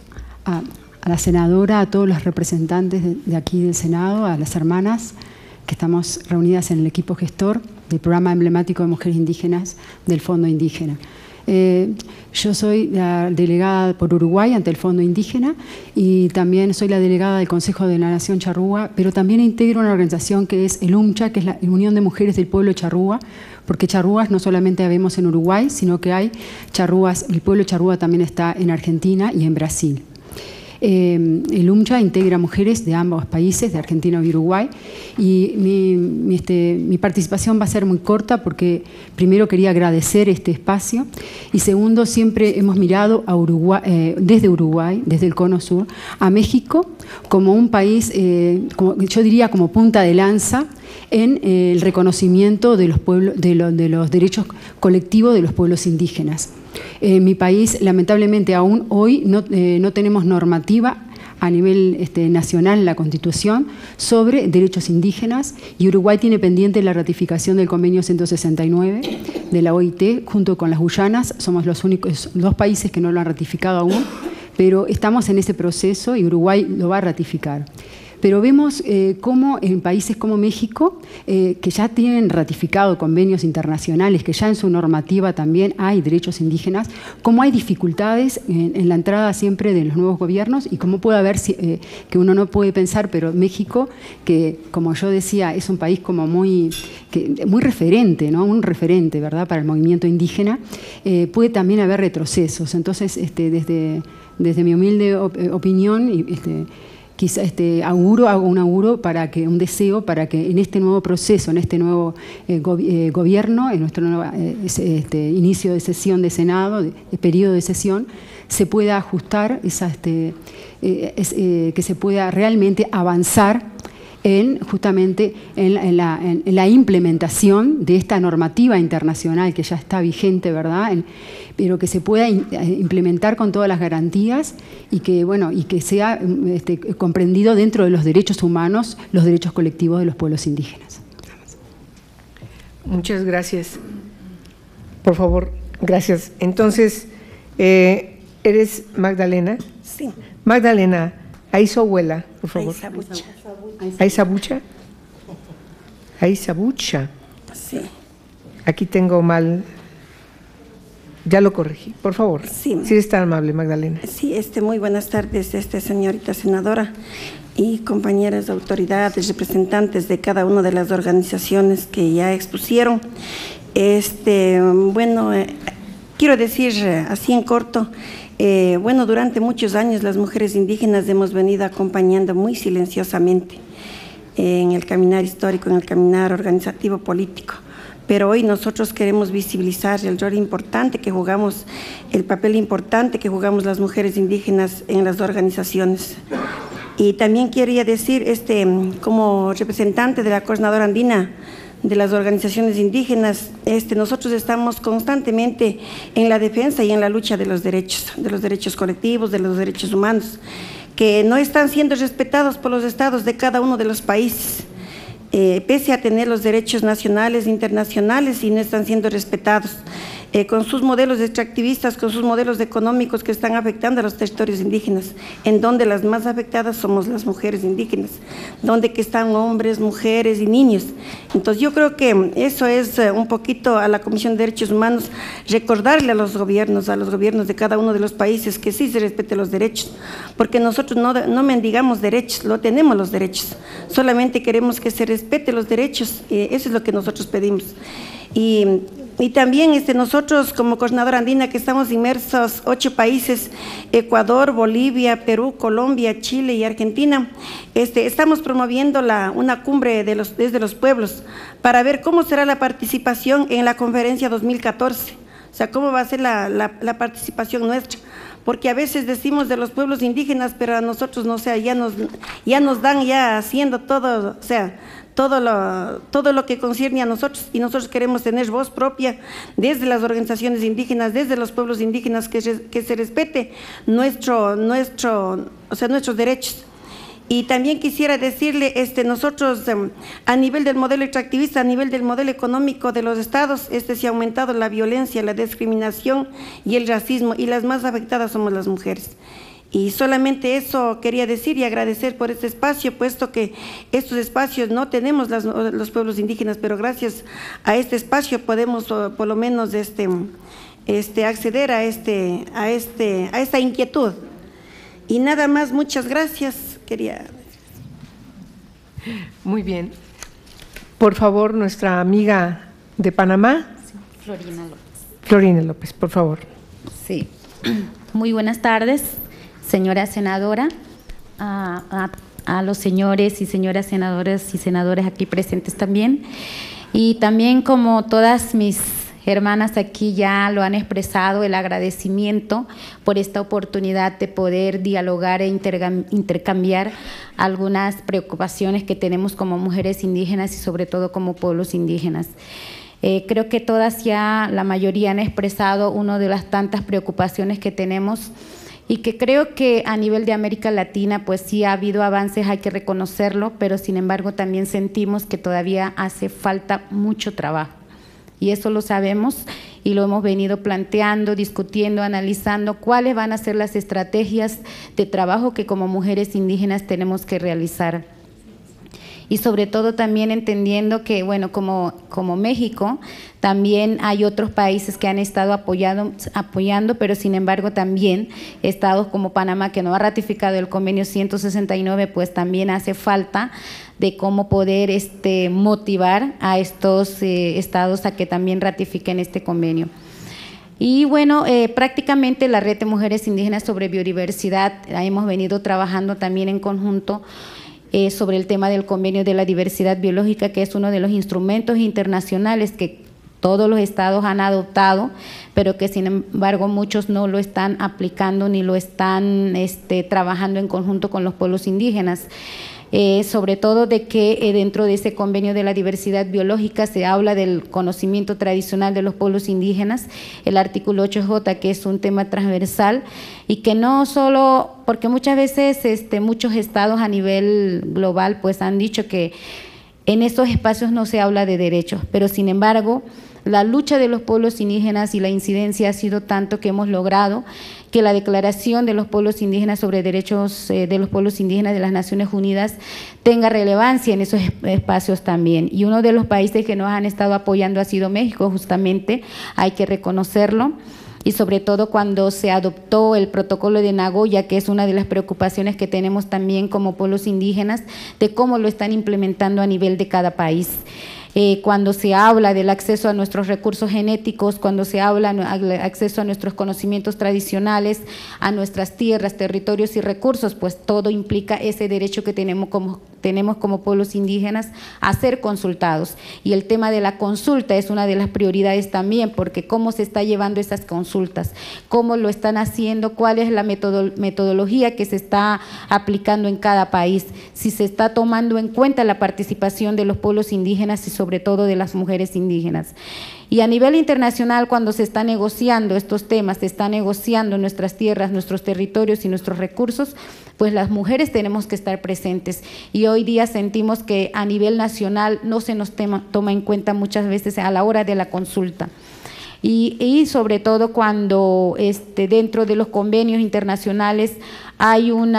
a la senadora, a todos los representantes de aquí del Senado, a las hermanas que estamos reunidas en el equipo gestor del programa emblemático de mujeres indígenas del Fondo Indígena. Yo soy la delegada por Uruguay ante el Fondo Indígena y también soy la delegada del Consejo de la Nación Charrúa, pero también integro una organización que es el UMCHA, que es la Unión de Mujeres del Pueblo Charrúa, porque charrúas no solamente vemos en Uruguay, sino que hay charrúas, el pueblo charrúa también está en Argentina y en Brasil. El UMCHA integra mujeres de ambos países, de Argentina y Uruguay, y mi participación va a ser muy corta porque primero quería agradecer este espacio y segundo, siempre hemos mirado a Uruguay, desde el Cono Sur, a México como un país, yo diría como punta de lanza en el reconocimiento de los pueblos, de los derechos colectivos de los pueblos indígenas. En mi país, lamentablemente, aún hoy no tenemos normativa a nivel nacional, la Constitución, sobre derechos indígenas, y Uruguay tiene pendiente la ratificación del convenio 169 de la OIT, junto con las Guyanas. Somos los únicos dos países que no lo han ratificado aún, pero estamos en ese proceso y Uruguay lo va a ratificar. Pero vemos cómo en países como México, que ya tienen ratificado convenios internacionales, que ya en su normativa también hay derechos indígenas, cómo hay dificultades en la entrada siempre de los nuevos gobiernos y cómo puede haber, que uno no puede pensar, pero México, que como yo decía, es un país como muy referente, ¿no? Un referente, ¿verdad?, para el movimiento indígena, puede también haber retrocesos. Entonces, desde mi humilde opinión, quizá hago un auguro un deseo para que en este nuevo proceso, en este nuevo gobierno, en nuestro nuevo inicio de sesión de Senado, de periodo de sesión, se pueda ajustar, que se pueda realmente avanzar justamente en la implementación de esta normativa internacional que ya está vigente, ¿verdad?, pero que se pueda implementar con todas las garantías y que sea comprendido dentro de los derechos humanos, los derechos colectivos de los pueblos indígenas. Muchas gracias. Por favor, gracias. Entonces, ¿eres Magdalena? Sí. Magdalena, Aizahuela, por favor. Aizabucha. Aizabucha. Sí. Aquí tengo mal. Ya lo corregí, por favor. Sí. Si eres tan amable, Magdalena. Sí, muy buenas tardes, señorita senadora y compañeras de autoridades, representantes de cada una de las organizaciones que ya expusieron. Quiero decir así en corto, durante muchos años las mujeres indígenas hemos venido acompañando muy silenciosamente en el caminar histórico, en el caminar organizativo político. Pero hoy nosotros queremos visibilizar el rol importante que jugamos, el papel importante que jugamos las mujeres indígenas en las organizaciones. Y también quería decir, como representante de la Coordinadora Andina de las organizaciones indígenas, nosotros estamos constantemente en la defensa y en la lucha de los derechos colectivos, de los derechos humanos, que no están siendo respetados por los estados de cada uno de los países. Pese a tener los derechos nacionales e internacionales y no están siendo respetados, con sus modelos extractivistas, con sus modelos económicos que están afectando a los territorios indígenas, en donde las más afectadas somos las mujeres indígenas, donde que están hombres, mujeres y niños. Entonces yo creo que eso es un poquito a la Comisión de Derechos Humanos, recordarle a los gobiernos de cada uno de los países que sí se respeten los derechos, porque nosotros no mendigamos derechos, lo tenemos los derechos, solamente queremos que se respete los derechos, eso es lo que nosotros pedimos. Y también nosotros como Coordinadora Andina, que estamos inmersos 8 países, Ecuador, Bolivia, Perú, Colombia, Chile y Argentina, estamos promoviendo una cumbre desde los pueblos para ver cómo será la participación en la conferencia 2014, o sea, cómo va a ser la participación nuestra, porque a veces decimos de los pueblos indígenas, pero a nosotros, no sé, ya nos dan ya haciendo todo, o sea, todo lo que concierne a nosotros, y nosotros queremos tener voz propia desde las organizaciones indígenas, desde los pueblos indígenas, que se respete nuestros derechos. Y también quisiera decirle, nosotros a nivel del modelo extractivista, a nivel del modelo económico de los estados, se ha aumentado la violencia, la discriminación y el racismo, y las más afectadas somos las mujeres. Y solamente eso quería decir y agradecer por este espacio, puesto que estos espacios no tenemos los pueblos indígenas, pero gracias a este espacio podemos por lo menos acceder a esta inquietud. Y nada más, muchas gracias, quería. Muy bien. Por favor, nuestra amiga de Panamá. Sí, Florina López. Florina López, por favor. Sí. Muy buenas tardes, señora senadora, a los señores y señoras senadoras y senadores aquí presentes también. Y también, como todas mis hermanas aquí ya lo han expresado, el agradecimiento por esta oportunidad de poder dialogar e intercambiar algunas preocupaciones que tenemos como mujeres indígenas y sobre todo como pueblos indígenas. Creo que todas ya, la mayoría han expresado una de las tantas preocupaciones que tenemos, y que creo que a nivel de América Latina pues sí ha habido avances, hay que reconocerlo, pero sin embargo también sentimos que todavía hace falta mucho trabajo. Y eso lo sabemos y lo hemos venido planteando, discutiendo, analizando cuáles van a ser las estrategias de trabajo que como mujeres indígenas tenemos que realizar. Y sobre todo también entendiendo que, bueno, como México, también hay otros países que han estado apoyando, pero sin embargo también estados como Panamá, que no ha ratificado el convenio 169, pues también hace falta de cómo poder motivar a estos estados a que también ratifiquen este convenio. Y bueno, prácticamente la Red de Mujeres Indígenas sobre Biodiversidad hemos venido trabajando también en conjunto sobre el tema del convenio de la diversidad biológica, que es uno de los instrumentos internacionales que todos los estados han adoptado, pero que sin embargo muchos no lo están aplicando ni lo están trabajando en conjunto con los pueblos indígenas. Sobre todo de que dentro de ese convenio de la diversidad biológica se habla del conocimiento tradicional de los pueblos indígenas, el artículo 8J, que es un tema transversal, y que no solo, porque muchas veces muchos estados a nivel global pues han dicho que en estos espacios no se habla de derechos, pero sin embargo la lucha de los pueblos indígenas y la incidencia ha sido tanto que hemos logrado que la Declaración de los Pueblos Indígenas sobre Derechos de los Pueblos Indígenas de las Naciones Unidas tenga relevancia en esos espacios también. Y uno de los países que nos han estado apoyando ha sido México, justamente, hay que reconocerlo. Y sobre todo cuando se adoptó el protocolo de Nagoya, que es una de las preocupaciones que tenemos también como pueblos indígenas, de cómo lo están implementando a nivel de cada país. Cuando se habla del acceso a nuestros recursos genéticos, cuando se habla del acceso a nuestros conocimientos tradicionales, a nuestras tierras, territorios y recursos, pues todo implica ese derecho que tenemos como pueblos indígenas a ser consultados. Y el tema de la consulta es una de las prioridades también, porque cómo se está llevando esas consultas, cómo lo están haciendo, cuál es la metodología que se está aplicando en cada país, si se está tomando en cuenta la participación de los pueblos indígenas y sobre todo de las mujeres indígenas. Y a nivel internacional, cuando se está negociando estos temas, se está negociando nuestras tierras, nuestros territorios y nuestros recursos, pues las mujeres tenemos que estar presentes. Y hoy día sentimos que a nivel nacional no se nos toma en cuenta muchas veces a la hora de la consulta. Y sobre todo cuando dentro de los convenios internacionales hay un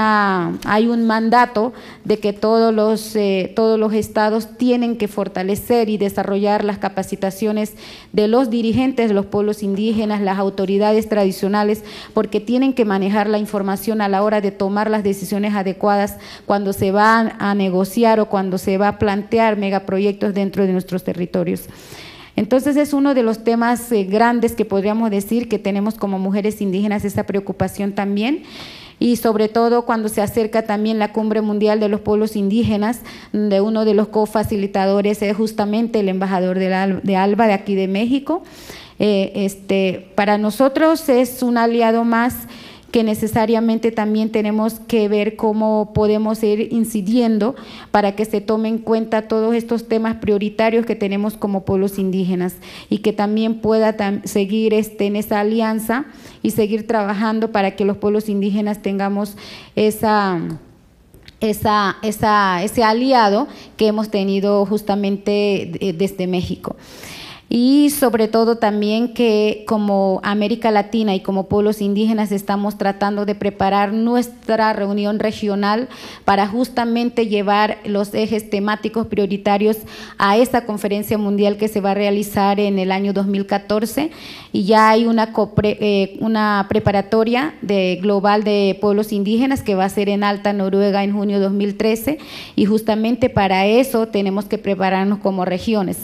mandato de que todos los estados tienen que fortalecer y desarrollar las capacitaciones de los dirigentes de los pueblos indígenas, las autoridades tradicionales, porque tienen que manejar la información a la hora de tomar las decisiones adecuadas cuando se va a negociar o cuando se va a plantear megaproyectos dentro de nuestros territorios. Entonces es uno de los temas grandes que podríamos decir que tenemos como mujeres indígenas, esa preocupación también, y sobre todo cuando se acerca también la Cumbre Mundial de los Pueblos Indígenas, donde uno de los cofacilitadores es justamente el embajador de ALBA de aquí de México. Para nosotros es un aliado más que necesariamente también tenemos que ver cómo podemos ir incidiendo para que se tomen en cuenta todos estos temas prioritarios que tenemos como pueblos indígenas y que también pueda seguir en esa alianza y seguir trabajando para que los pueblos indígenas tengamos ese aliado que hemos tenido justamente desde México. Y sobre todo también que como América Latina y como pueblos indígenas estamos tratando de preparar nuestra reunión regional para justamente llevar los ejes temáticos prioritarios a esta conferencia mundial que se va a realizar en el año 2014, y ya hay una preparatoria global de pueblos indígenas que va a ser en Alta, Noruega, en junio de 2013, y justamente para eso tenemos que prepararnos como regiones.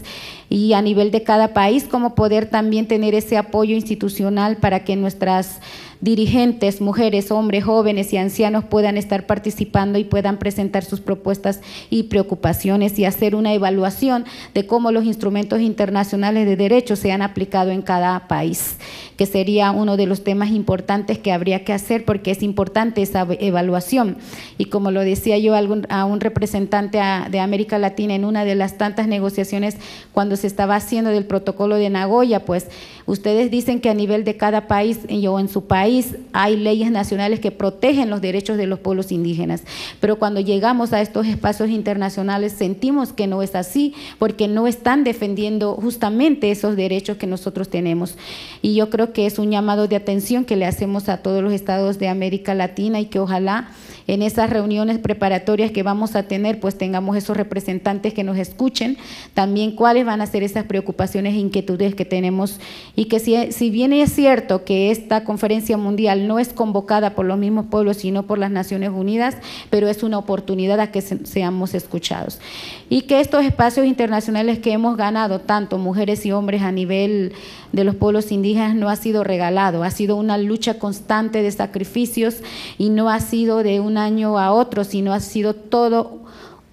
Y a nivel de cada país, cómo poder también tener ese apoyo institucional para que nuestras dirigentes, mujeres, hombres, jóvenes y ancianos puedan estar participando y puedan presentar sus propuestas y preocupaciones y hacer una evaluación de cómo los instrumentos internacionales de derecho se han aplicado en cada país, que sería uno de los temas importantes que habría que hacer, porque es importante esa evaluación. Y como lo decía yo a un representante de América Latina en una de las tantas negociaciones cuando se estaba haciendo del protocolo de Nagoya, pues ustedes dicen que a nivel de cada país o en su país hay leyes nacionales que protegen los derechos de los pueblos indígenas, pero cuando llegamos a estos espacios internacionales sentimos que no es así, porque no están defendiendo justamente esos derechos que nosotros tenemos. Y yo creo que es un llamado de atención que le hacemos a todos los estados de América Latina, y que ojalá en esas reuniones preparatorias que vamos a tener, pues tengamos esos representantes que nos escuchen también cuáles van a ser esas preocupaciones e inquietudes que tenemos, y que si bien es cierto que esta conferencia mundial no es convocada por los mismos pueblos, sino por las Naciones Unidas, pero es una oportunidad a que seamos escuchados. Y que estos espacios internacionales que hemos ganado, tanto mujeres y hombres a nivel de los pueblos indígenas, no ha sido regalado, ha sido una lucha constante de sacrificios, y no ha sido de un año a otro, sino ha sido todo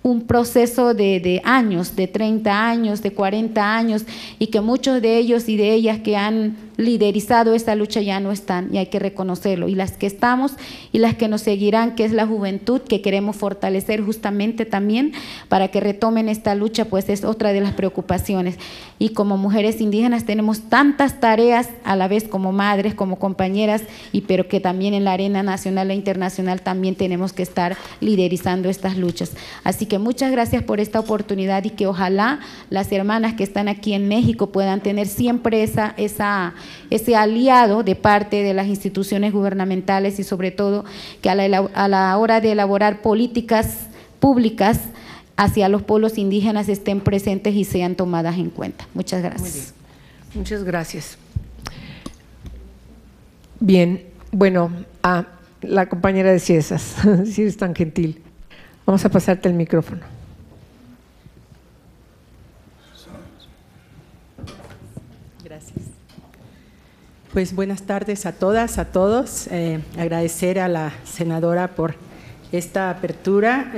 un proceso de años, de 30 años, de 40 años, y que muchos de ellos y de ellas que han liderizado esta lucha ya no están, y hay que reconocerlo, y las que estamos y las que nos seguirán, que es la juventud, que queremos fortalecer justamente también para que retomen esta lucha, pues es otra de las preocupaciones. Y como mujeres indígenas tenemos tantas tareas a la vez, como madres, como compañeras, pero que también en la arena nacional e internacional también tenemos que estar liderizando estas luchas. Así que muchas gracias por esta oportunidad, y que ojalá las hermanas que están aquí en México puedan tener siempre ese aliado de parte de las instituciones gubernamentales, y sobre todo que a la hora de elaborar políticas públicas hacia los pueblos indígenas estén presentes y sean tomadas en cuenta. Muchas gracias. Muy bien. Muchas gracias. Bien, bueno, a la compañera de Ciesas, si eres tan gentil, vamos a pasarte el micrófono. Gracias. Pues buenas tardes a todas, a todos. Agradecer a la senadora por esta apertura,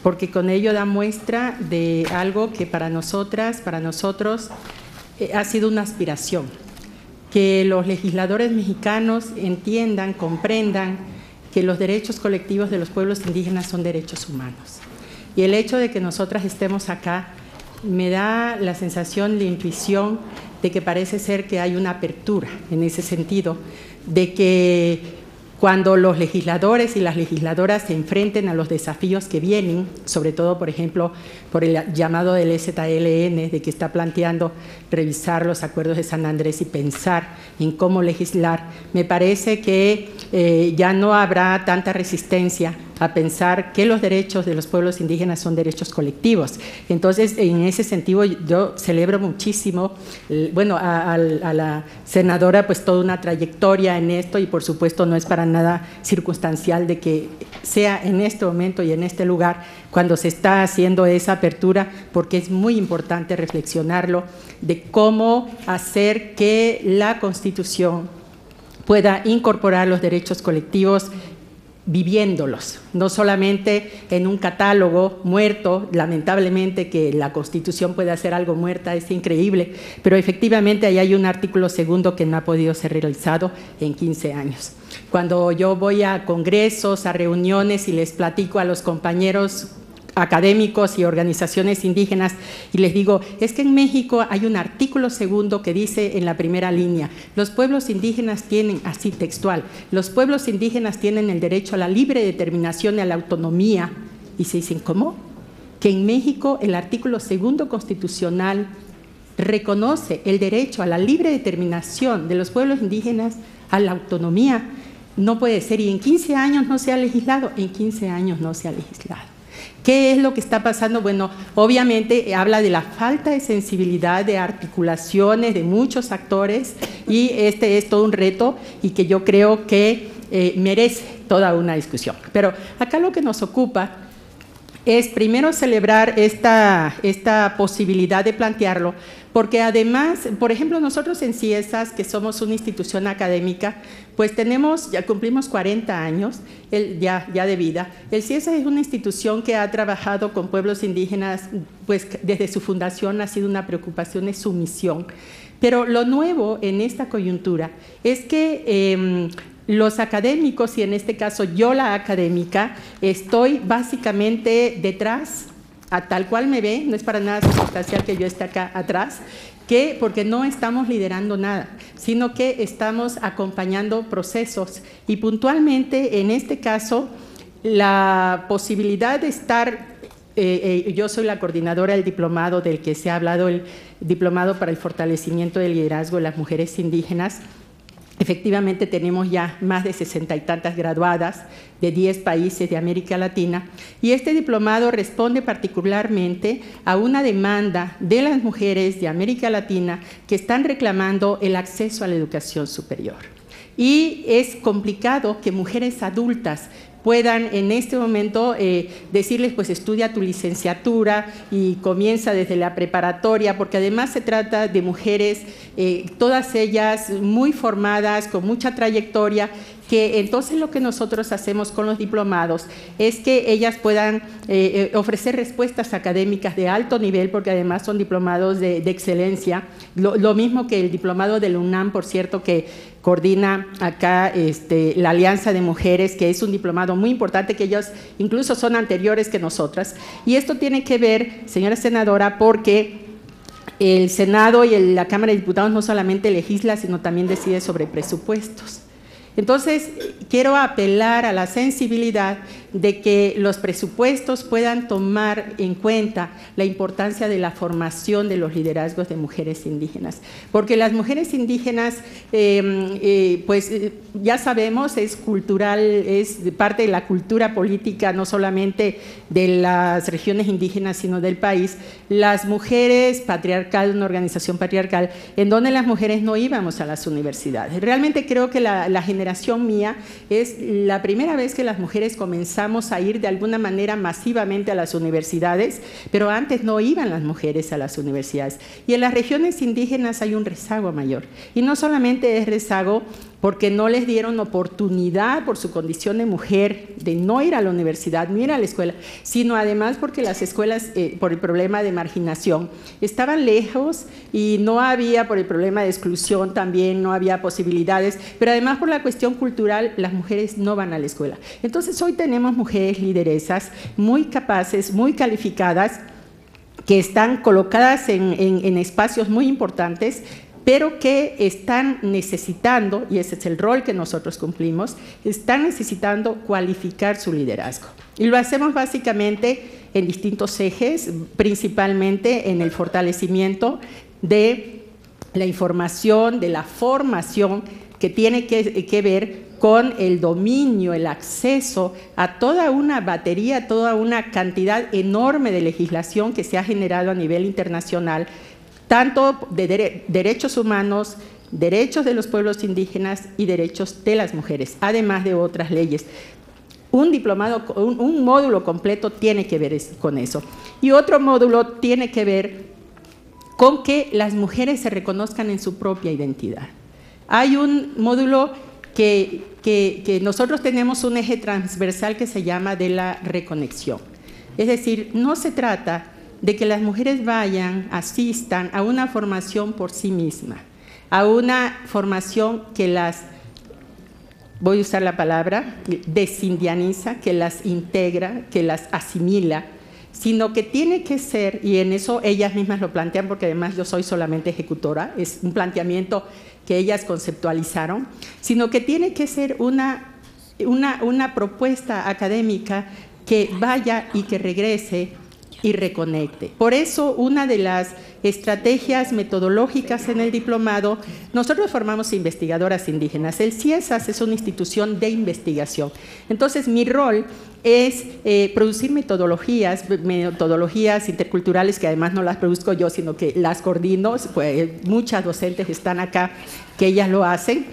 porque con ello da muestra de algo que para nosotras, para nosotros, ha sido una aspiración, que los legisladores mexicanos entiendan, comprendan que los derechos colectivos de los pueblos indígenas son derechos humanos. Y el hecho de que nosotras estemos acá me da la sensación, la intuición de que parece ser que hay una apertura en ese sentido, de que cuando los legisladores y las legisladoras se enfrenten a los desafíos que vienen, sobre todo, por ejemplo, por el llamado del EZLN, de que está planteando revisar los acuerdos de San Andrés y pensar en cómo legislar, me parece que ya no habrá tanta resistencia a pensar que los derechos de los pueblos indígenas son derechos colectivos. Entonces, en ese sentido, yo celebro muchísimo, bueno, a la senadora, pues toda una trayectoria en esto, y por supuesto no es para nada circunstancial de que sea en este momento y en este lugar cuando se está haciendo esa apertura, porque es muy importante reflexionarlo, de cómo hacer que la Constitución pueda incorporar los derechos colectivos viviéndolos, no solamente en un catálogo muerto, lamentablemente que la Constitución puede hacer algo muerta, es increíble, pero efectivamente ahí hay un artículo segundo que no ha podido ser realizado en 15 años. Cuando yo voy a congresos, a reuniones y les platico a los compañeros académicos y organizaciones indígenas y les digo, es que en México hay un artículo segundo que dice en la primera línea, los pueblos indígenas tienen, así textual, los pueblos indígenas tienen el derecho a la libre determinación y a la autonomía, y se dicen, ¿cómo? Que en México el artículo segundo constitucional reconoce el derecho a la libre determinación de los pueblos indígenas a la autonomía. No puede ser, y en 15 años no se ha legislado, en 15 años no se ha legislado. ¿Qué es lo que está pasando? Bueno, obviamente habla de la falta de sensibilidad, de articulaciones de muchos actores, y este es todo un reto y que yo creo que merece toda una discusión. Pero acá lo que nos ocupa es primero celebrar esta posibilidad de plantearlo, porque además, por ejemplo, nosotros en CIESAS, que somos una institución académica, pues ya cumplimos 40 años ya de vida. El CIESAS es una institución que ha trabajado con pueblos indígenas, pues desde su fundación ha sido una preocupación, es su misión. Pero lo nuevo en esta coyuntura es que los académicos, y en este caso yo la académica, estoy básicamente detrás, a tal cual me ve, no es para nada circunstancial que yo esté acá atrás, porque no estamos liderando nada, sino que estamos acompañando procesos, y puntualmente en este caso la posibilidad de estar, yo soy la coordinadora del diplomado del que se ha hablado, el diplomado para el fortalecimiento del liderazgo de las mujeres indígenas. Efectivamente tenemos ya más de 60 y tantas graduadas de 10 países de América Latina, y este diplomado responde particularmente a una demanda de las mujeres de América Latina que están reclamando el acceso a la educación superior. Y es complicado que mujeres adultas puedan en este momento decirles, pues estudia tu licenciatura y comienza desde la preparatoria, porque además se trata de mujeres, todas ellas muy formadas, con mucha trayectoria, que entonces lo que nosotros hacemos con los diplomados es que ellas puedan ofrecer respuestas académicas de alto nivel, porque además son diplomados de excelencia, lo mismo que el diplomado de la UNAM, por cierto, que coordina acá la Alianza de Mujeres, que es un diplomado muy importante, que ellos incluso son anteriores que nosotras. Y esto tiene que ver, señora senadora, porque el Senado y la Cámara de Diputados no solamente legisla, sino también decide sobre presupuestos. Entonces, quiero apelar a la sensibilidad de que los presupuestos puedan tomar en cuenta la importancia de la formación de los liderazgos de mujeres indígenas, porque las mujeres indígenas, pues ya sabemos, es cultural, es parte de la cultura política, no solamente de las regiones indígenas, sino del país. Las mujeres patriarcal, una organización patriarcal, en donde las mujeres no íbamos a las universidades. Realmente creo que la generación mía es la primera vez que las mujeres comenzamos a ir de alguna manera masivamente a las universidades, pero antes no iban las mujeres a las universidades. Y en las regiones indígenas hay un rezago mayor. Y no solamente es rezago porque no les dieron oportunidad por su condición de mujer de no ir a la universidad, no ir a la escuela, sino además porque las escuelas, por el problema de marginación, estaban lejos y no había, por el problema de exclusión también, no había posibilidades, pero además por la cuestión cultural, las mujeres no van a la escuela. Entonces hoy tenemos mujeres lideresas muy capaces, muy calificadas, que están colocadas en espacios muy importantes, pero que están necesitando, y ese es el rol que nosotros cumplimos, están necesitando cualificar su liderazgo. Y lo hacemos básicamente en distintos ejes, principalmente en el fortalecimiento de la información, de la formación, que tiene que ver con el dominio, el acceso a toda una batería, toda una cantidad enorme de legislación que se ha generado a nivel internacional, tanto de derechos humanos, derechos de los pueblos indígenas y derechos de las mujeres, además de otras leyes. Un módulo completo tiene que ver con eso. Y otro módulo tiene que ver con que las mujeres se reconozcan en su propia identidad. Hay un módulo que nosotros tenemos un eje transversal que se llama de la reconexión. Es decir, no se trata de que las mujeres vayan, asistan a una formación por sí misma, a una formación que las, voy a usar la palabra, desindianiza, que las integra, que las asimila, sino que tiene que ser, y en eso ellas mismas lo plantean, porque además yo soy solamente ejecutora, es un planteamiento que ellas conceptualizaron, sino que tiene que ser una propuesta académica que vaya y que regrese y reconecte. Por eso, una de las estrategias metodológicas en el diplomado, nosotros formamos investigadoras indígenas. El CIESAS es una institución de investigación. Entonces, mi rol es producir metodologías interculturales, que además no las produzco yo, sino que las coordino. Pues, muchas docentes están acá que ellas lo hacen.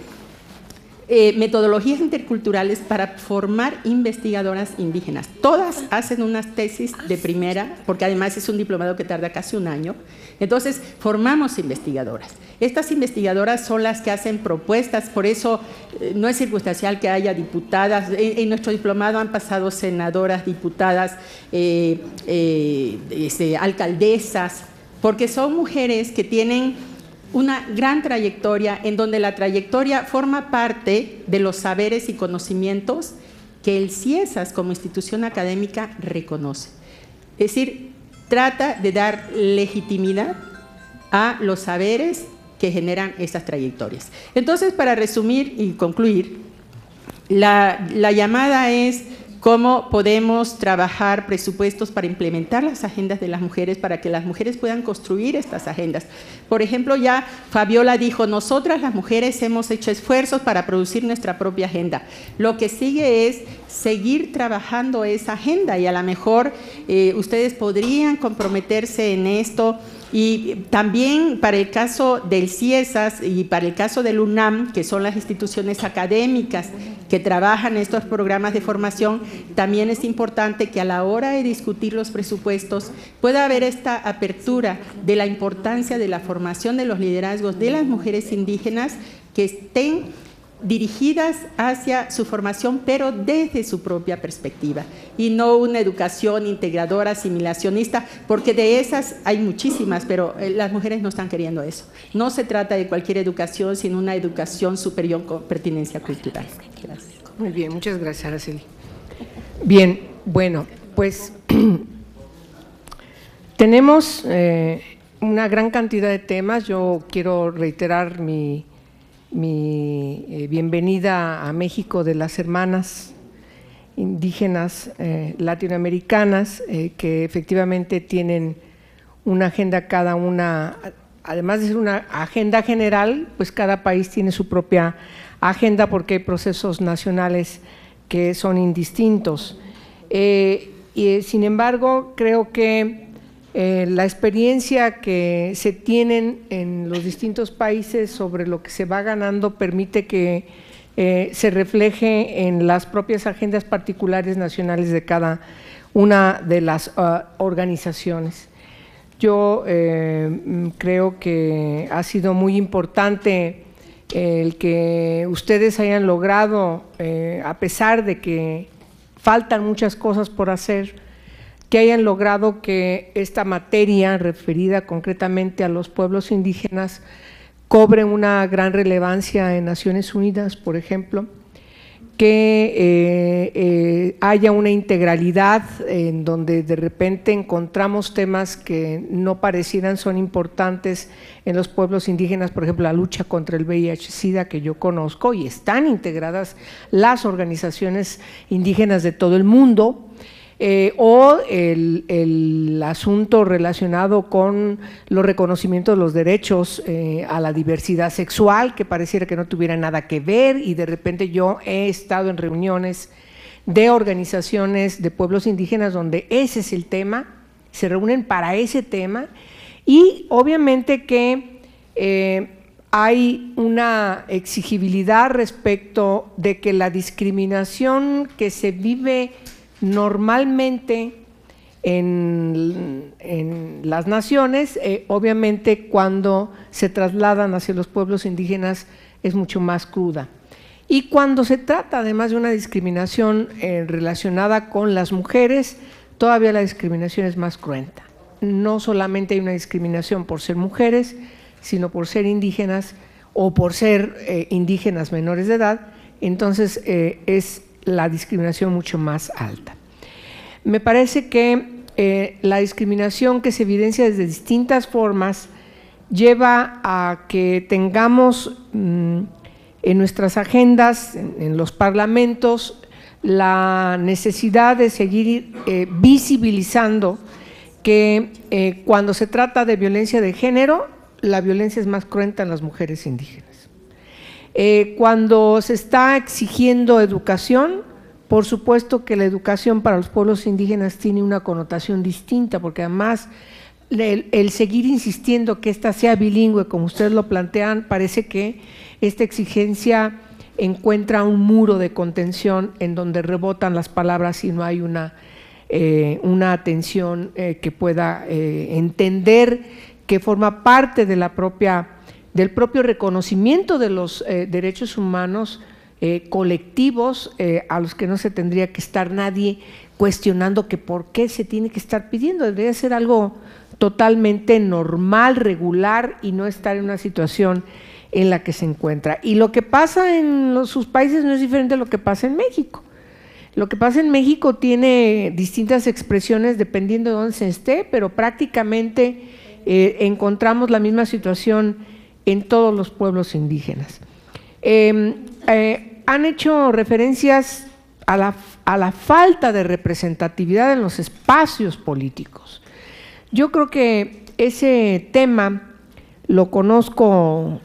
Metodologías interculturales para formar investigadoras indígenas. Todas hacen unas tesis de primera, porque además es un diplomado que tarda casi un año. Entonces, formamos investigadoras. Estas investigadoras son las que hacen propuestas, por eso no es circunstancial que haya diputadas. En nuestro diplomado han pasado senadoras, diputadas, alcaldesas, porque son mujeres que tienen una gran trayectoria, en donde la trayectoria forma parte de los saberes y conocimientos que el CIESAS como institución académica reconoce. Es decir, trata de dar legitimidad a los saberes que generan esas trayectorias. Entonces, para resumir y concluir, la llamada es cómo podemos trabajar presupuestos para implementar las agendas de las mujeres, para que las mujeres puedan construir estas agendas. Por ejemplo, ya Fabiola dijo, nosotras las mujeres hemos hecho esfuerzos para producir nuestra propia agenda. Lo que sigue es seguir trabajando esa agenda, y a lo mejor ustedes podrían comprometerse en esto. Y también para el caso del CIESAS y para el caso del UNAM, que son las instituciones académicas que trabajan estos programas de formación, también es importante que a la hora de discutir los presupuestos pueda haber esta apertura de la importancia de la formación de los liderazgos de las mujeres indígenas, que estén dirigidas hacia su formación, pero desde su propia perspectiva, y no una educación integradora, asimilacionista, porque de esas hay muchísimas, pero las mujeres no están queriendo eso. No se trata de cualquier educación, sino una educación superior con pertinencia cultural. Gracias. Muy bien, muchas gracias, Araceli. Bien, bueno, pues tenemos una gran cantidad de temas. Yo quiero reiterar mi bienvenida a México de las hermanas indígenas latinoamericanas, que efectivamente tienen una agenda cada una, además de ser una agenda general, pues cada país tiene su propia agenda, porque hay procesos nacionales que son indistintos. Sin embargo, creo que la experiencia que se tienen en los distintos países sobre lo que se va ganando permite que se refleje en las propias agendas particulares nacionales de cada una de las organizaciones. Yo creo que ha sido muy importante el que ustedes hayan logrado, a pesar de que faltan muchas cosas por hacer, que hayan logrado que esta materia referida concretamente a los pueblos indígenas cobre una gran relevancia en Naciones Unidas, por ejemplo, que haya una integralidad en donde de repente encontramos temas que no parecieran son importantes en los pueblos indígenas, por ejemplo, la lucha contra el VIH-Sida, que yo conozco, y están integradas las organizaciones indígenas de todo el mundo. O el asunto relacionado con los reconocimientos de los derechos a la diversidad sexual, que pareciera que no tuviera nada que ver, y de repente yo he estado en reuniones de organizaciones de pueblos indígenas donde ese es el tema, se reúnen para ese tema, y obviamente que hay una exigibilidad respecto de que la discriminación que se vive normalmente en las naciones, obviamente cuando se trasladan hacia los pueblos indígenas es mucho más cruda. Y cuando se trata además de una discriminación relacionada con las mujeres, todavía la discriminación es más cruenta. No solamente hay una discriminación por ser mujeres, sino por ser indígenas o por ser indígenas menores de edad, entonces es la discriminación mucho más alta. Me parece que la discriminación que se evidencia desde distintas formas lleva a que tengamos en nuestras agendas, en los parlamentos, la necesidad de seguir visibilizando que cuando se trata de violencia de género, la violencia es más cruenta en las mujeres indígenas. Cuando se está exigiendo educación, por supuesto que la educación para los pueblos indígenas tiene una connotación distinta, porque además el seguir insistiendo que ésta sea bilingüe, como ustedes lo plantean, parece que esta exigencia encuentra un muro de contención en donde rebotan las palabras y no hay una atención que pueda entender que forma parte de del propio reconocimiento de los derechos humanos colectivos a los que no se tendría que estar nadie cuestionando que por qué se tiene que estar pidiendo. Debería ser algo totalmente normal, regular y no estar en una situación en la que se encuentra. Y lo que pasa en sus países no es diferente a lo que pasa en México. Lo que pasa en México tiene distintas expresiones dependiendo de dónde se esté, pero prácticamente encontramos la misma situación en todos los pueblos indígenas. Han hecho referencias a la falta de representatividad en los espacios políticos. Yo creo que ese tema lo conozco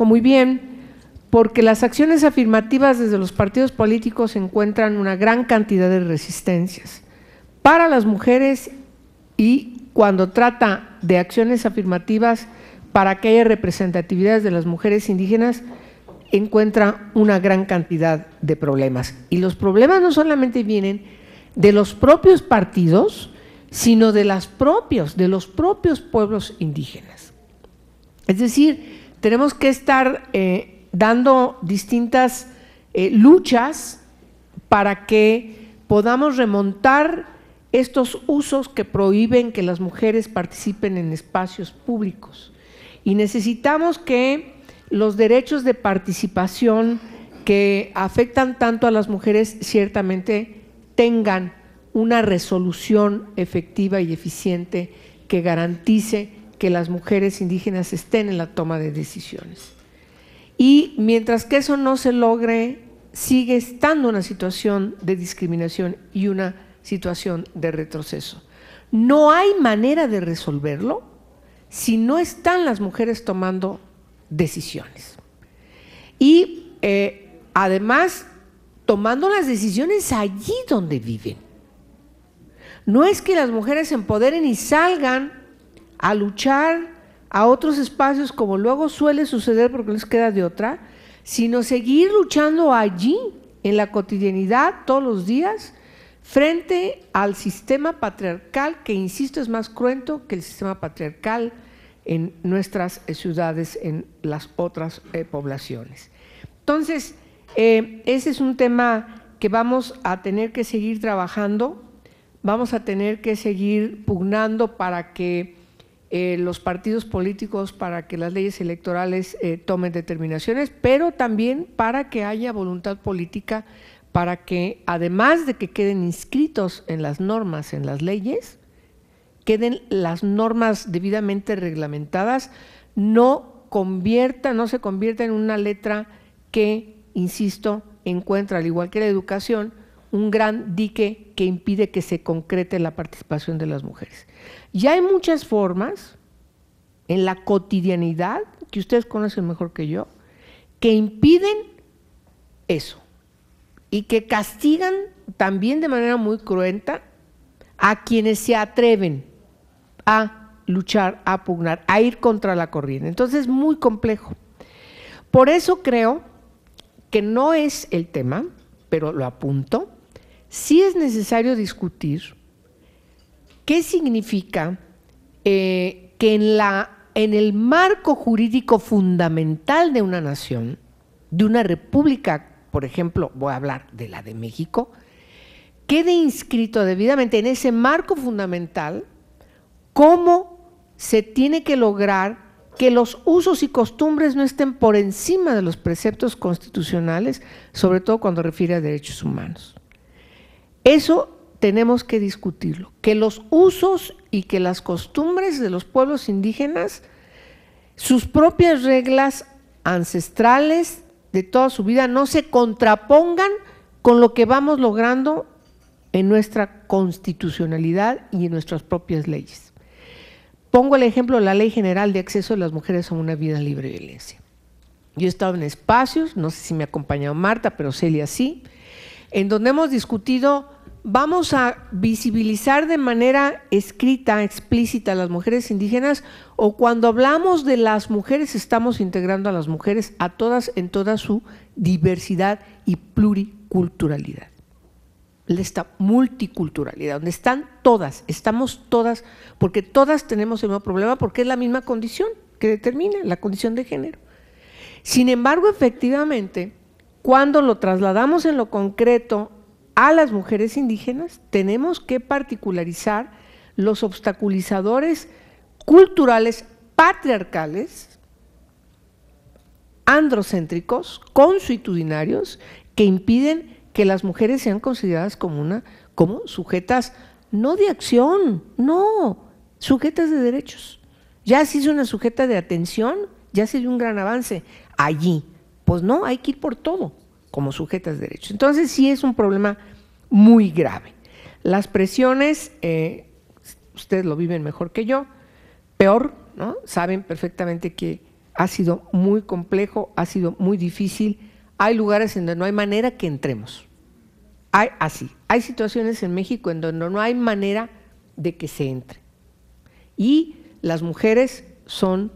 muy bien, porque las acciones afirmativas desde los partidos políticos encuentran una gran cantidad de resistencias para las mujeres, y cuando trata de acciones afirmativas para que haya representatividad de las mujeres indígenas, encuentra una gran cantidad de problemas. Y los problemas no solamente vienen de los propios partidos, sino de los propios pueblos indígenas. Es decir, tenemos que estar dando distintas luchas para que podamos remontar estos usos que prohíben que las mujeres participen en espacios públicos. Y necesitamos que los derechos de participación que afectan tanto a las mujeres ciertamente tengan una resolución efectiva y eficiente que garantice que las mujeres indígenas estén en la toma de decisiones. Y mientras que eso no se logre, sigue estando una situación de discriminación y una situación de retroceso. No hay manera de resolverlo si no están las mujeres tomando decisiones. Y además, tomando las decisiones allí donde viven. No es que las mujeres se empoderen y salgan a luchar a otros espacios como luego suele suceder porque les queda de otra, sino seguir luchando allí, en la cotidianidad, todos los días, frente al sistema patriarcal, que insisto es más cruento que el sistema patriarcal en nuestras ciudades, en las otras poblaciones. Entonces, ese es un tema que vamos a tener que seguir trabajando, vamos a tener que seguir pugnando para que los partidos políticos, para que las leyes electorales tomen determinaciones, pero también para que haya voluntad política, para que además de que queden inscritos en las normas, en las leyes, queden las normas debidamente reglamentadas, no se convierta en una letra que, insisto, encuentra, al igual que la educación, un gran dique que impide que se concrete la participación de las mujeres. Ya hay muchas formas en la cotidianidad, que ustedes conocen mejor que yo, que impiden eso y que castigan también de manera muy cruenta a quienes se atreven a luchar, a pugnar, a ir contra la corriente. Entonces es muy complejo. Por eso creo que no es el tema, pero lo apunto, sí es necesario discutir qué significa que en el marco jurídico fundamental de una nación, de una república por ejemplo, voy a hablar de la de México, quede inscrito debidamente en ese marco fundamental cómo se tiene que lograr que los usos y costumbres no estén por encima de los preceptos constitucionales, sobre todo cuando refiere a derechos humanos. Eso tenemos que discutirlo, que los usos y que las costumbres de los pueblos indígenas, sus propias reglas ancestrales de toda su vida, no se contrapongan con lo que vamos logrando en nuestra constitucionalidad y en nuestras propias leyes. Pongo el ejemplo de la Ley General de Acceso de las Mujeres a una Vida Libre de Violencia. Yo he estado en espacios, no sé si me ha acompañado Marta, pero Celia sí, en donde hemos discutido, vamos a visibilizar de manera escrita, explícita a las mujeres indígenas, o cuando hablamos de las mujeres estamos integrando a las mujeres a todas en toda su diversidad y pluriculturalidad. Esta multiculturalidad, donde están todas, estamos todas, porque todas tenemos el mismo problema, porque es la misma condición que determina la condición de género. Sin embargo, efectivamente, cuando lo trasladamos en lo concreto a las mujeres indígenas, tenemos que particularizar los obstaculizadores culturales patriarcales, androcéntricos, consuetudinarios, que impiden que las mujeres sean consideradas como sujetas no de acción, no, sujetas de derechos. Ya si es una sujeta de atención, ya sería un gran avance allí. Pues no, hay que ir por todo como sujetas de derechos. Entonces sí es un problema muy grave. Las presiones, ustedes lo viven mejor que yo, peor, ¿no? Saben perfectamente que ha sido muy complejo, ha sido muy difícil. Hay lugares en donde no hay manera que entremos. Hay situaciones en México en donde no hay manera de que se entre. Y las mujeres son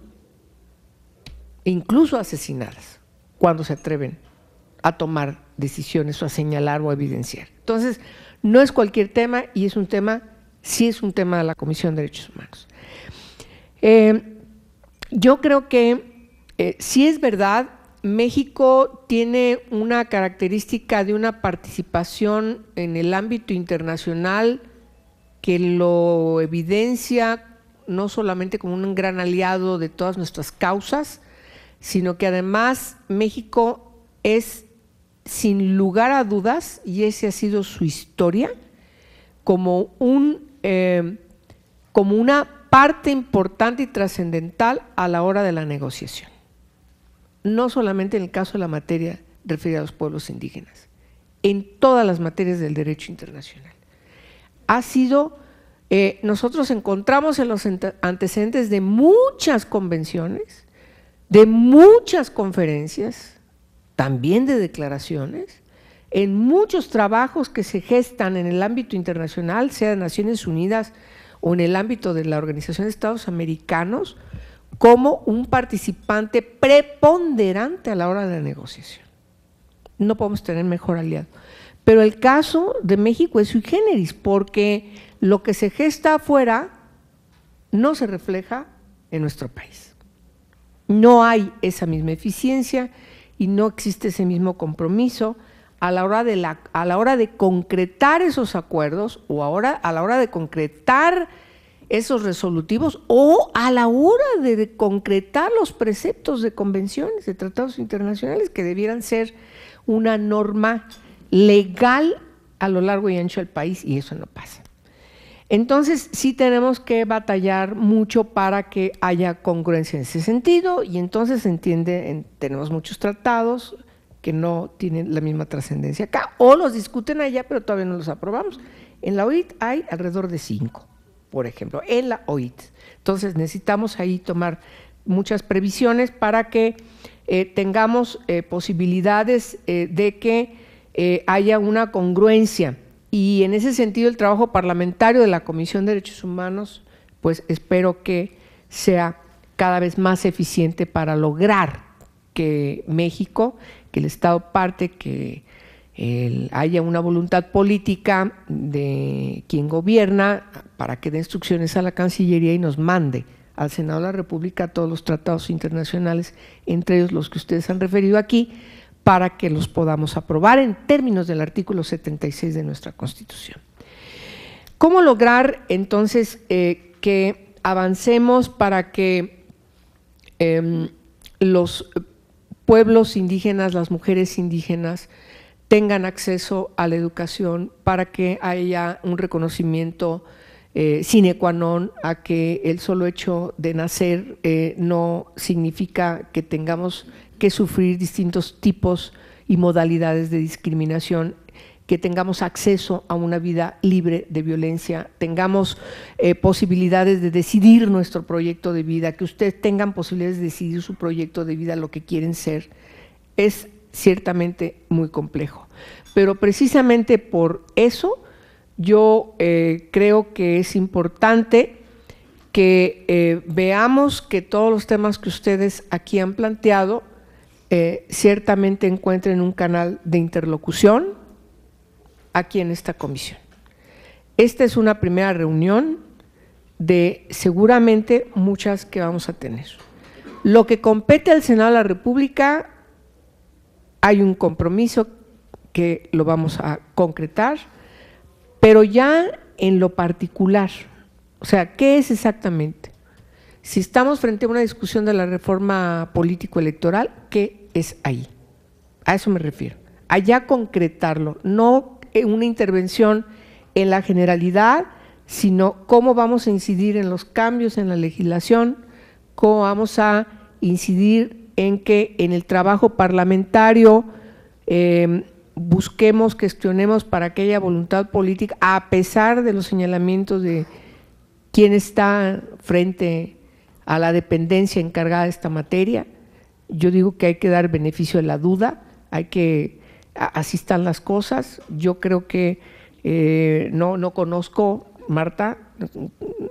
incluso asesinadas cuando se atreven a tomar decisiones o a señalar o a evidenciar. Entonces, no es cualquier tema y es un tema, sí es un tema de la Comisión de Derechos Humanos. Yo creo que sí es verdad, México tiene una característica de una participación en el ámbito internacional que lo evidencia no solamente como un gran aliado de todas nuestras causas, sino que además México es, sin lugar a dudas, y esa ha sido su historia, como una parte importante y trascendental a la hora de la negociación. No solamente en el caso de la materia referida a los pueblos indígenas, en todas las materias del derecho internacional. Ha sido, nosotros encontramos en los antecedentes de muchas convenciones, de muchas conferencias, también de declaraciones, en muchos trabajos que se gestan en el ámbito internacional, sea de Naciones Unidas o en el ámbito de la Organización de Estados Americanos, como un participante preponderante a la hora de la negociación. No podemos tener mejor aliado. Pero el caso de México es sui generis, porque lo que se gesta afuera no se refleja en nuestro país. No hay esa misma eficiencia y no existe ese mismo compromiso a la hora de concretar esos acuerdos o a la hora de concretar esos resolutivos o a la hora de concretar los preceptos de convenciones, de tratados internacionales que debieran ser una norma legal a lo largo y ancho del país, y eso no pasa. Entonces sí tenemos que batallar mucho para que haya congruencia en ese sentido, y entonces se entiende, tenemos muchos tratados que no tienen la misma trascendencia acá, o los discuten allá pero todavía no los aprobamos. En la OIT hay alrededor de 5, por ejemplo, en la OIT. Entonces necesitamos ahí tomar muchas previsiones para que tengamos posibilidades de que haya una congruencia, y en ese sentido el trabajo parlamentario de la Comisión de Derechos Humanos, pues espero que sea cada vez más eficiente para lograr que México, que el Estado parte, que haya una voluntad política de quien gobierna para que dé instrucciones a la Cancillería y nos mande al Senado de la República todos los tratados internacionales, entre ellos los que ustedes han referido aquí, para que los podamos aprobar en términos del artículo 76 de nuestra Constitución. ¿Cómo lograr entonces que avancemos para que los pueblos indígenas, las mujeres indígenas, tengan acceso a la educación, para que haya un reconocimiento sine qua non a que el solo hecho de nacer no significa que tengamos que sufrir distintos tipos y modalidades de discriminación, que tengamos acceso a una vida libre de violencia, tengamos posibilidades de decidir nuestro proyecto de vida, que ustedes tengan posibilidades de decidir su proyecto de vida, lo que quieren ser, es ciertamente muy complejo. Pero precisamente por eso yo creo que es importante que veamos que todos los temas que ustedes aquí han planteado ciertamente encuentren un canal de interlocución aquí en esta comisión. Esta es una primera reunión de seguramente muchas que vamos a tener. Lo que compete al Senado de la República, hay un compromiso que lo vamos a concretar, pero ya en lo particular, o sea, ¿qué es exactamente? Si estamos frente a una discusión de la reforma político-electoral, ¿qué es ahí? A eso me refiero, a ya concretarlo, no una intervención en la generalidad, sino cómo vamos a incidir en los cambios en la legislación, cómo vamos a incidir en que en el trabajo parlamentario busquemos, gestionemos para que haya voluntad política, a pesar de los señalamientos de quién está frente a la dependencia encargada de esta materia. Yo digo que hay que dar beneficio de la duda, hay que, así están las cosas. Yo creo que no conozco, Marta,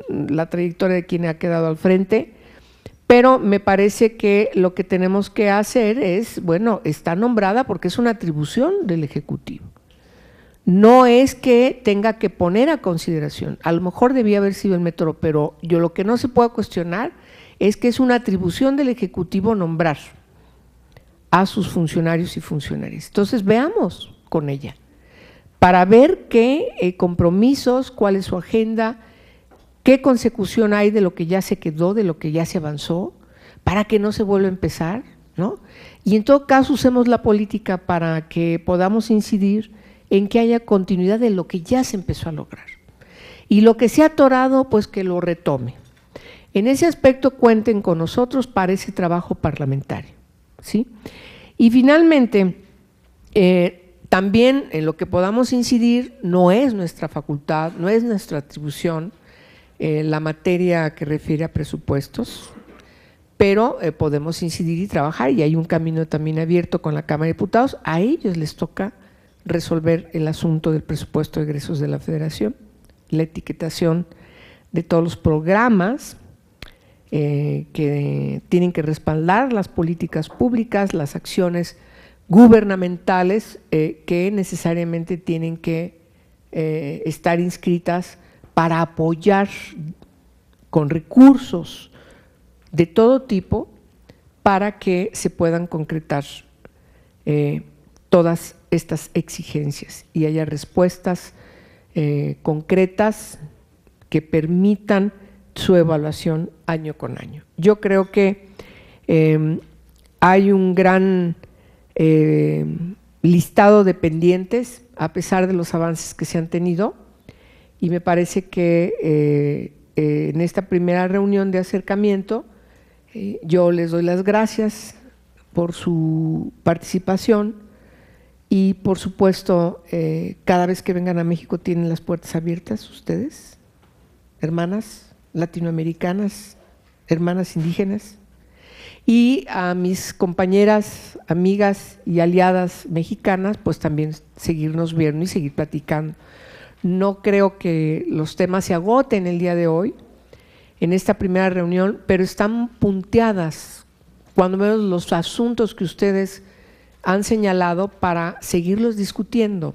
la trayectoria de quien ha quedado al frente, pero me parece que lo que tenemos que hacer es, bueno, está nombrada porque es una atribución del Ejecutivo. No es que tenga que poner a consideración, a lo mejor debía haber sido el método, pero yo lo que no se puede cuestionar es que es una atribución del Ejecutivo nombrar a sus funcionarios y funcionarias. Entonces veamos con ella, para ver qué compromisos, cuál es su agenda, qué consecución hay de lo que ya se quedó, de lo que ya se avanzó, para que no se vuelva a empezar, ¿no? Y en todo caso usemos la política para que podamos incidir en que haya continuidad de lo que ya se empezó a lograr. Y lo que se ha atorado, pues que lo retome. En ese aspecto cuenten con nosotros para ese trabajo parlamentario, ¿sí? Y finalmente, también en lo que podamos incidir, no es nuestra facultad, no es nuestra atribución, la materia que refiere a presupuestos, pero podemos incidir y trabajar, y hay un camino también abierto con la Cámara de Diputados. A ellos les toca resolver el asunto del presupuesto de egresos de la Federación, la etiquetación de todos los programas que tienen que respaldar las políticas públicas, las acciones gubernamentales que necesariamente tienen que estar inscritas para apoyar con recursos de todo tipo para que se puedan concretar todas estas exigencias y haya respuestas concretas que permitan su evaluación año con año. Yo creo que hay un gran listado de pendientes a pesar de los avances que se han tenido, y me parece que en esta primera reunión de acercamiento yo les doy las gracias por su participación y por supuesto cada vez que vengan a México tienen las puertas abiertas ustedes, hermanas latinoamericanas, hermanas indígenas, y a mis compañeras, amigas y aliadas mexicanas, pues también seguirnos viendo y seguir platicando. No creo que los temas se agoten el día de hoy en esta primera reunión, pero están punteadas, cuando menos los asuntos que ustedes han señalado, para seguirlos discutiendo.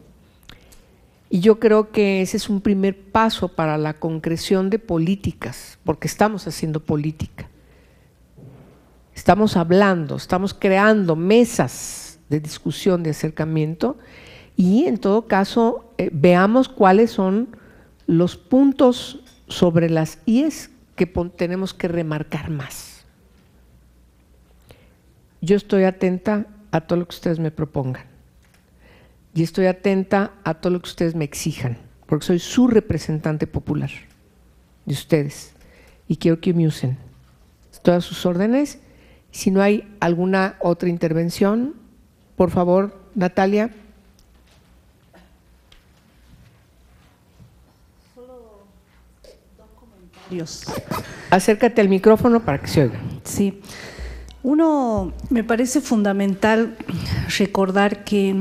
Y yo creo que ese es un primer paso para la concreción de políticas, porque estamos haciendo política. Estamos hablando, estamos creando mesas de discusión, de acercamiento, y en todo caso veamos cuáles son los puntos sobre las IES que tenemos que remarcar más. Yo estoy atenta a todo lo que ustedes me propongan y estoy atenta a todo lo que ustedes me exijan, porque soy su representante popular de ustedes y quiero que me usen. Todas sus órdenes. Si no hay alguna otra intervención, por favor, Natalia. Solo dos comentarios. Acércate al micrófono para que se oiga. Sí. Uno, me parece fundamental recordar que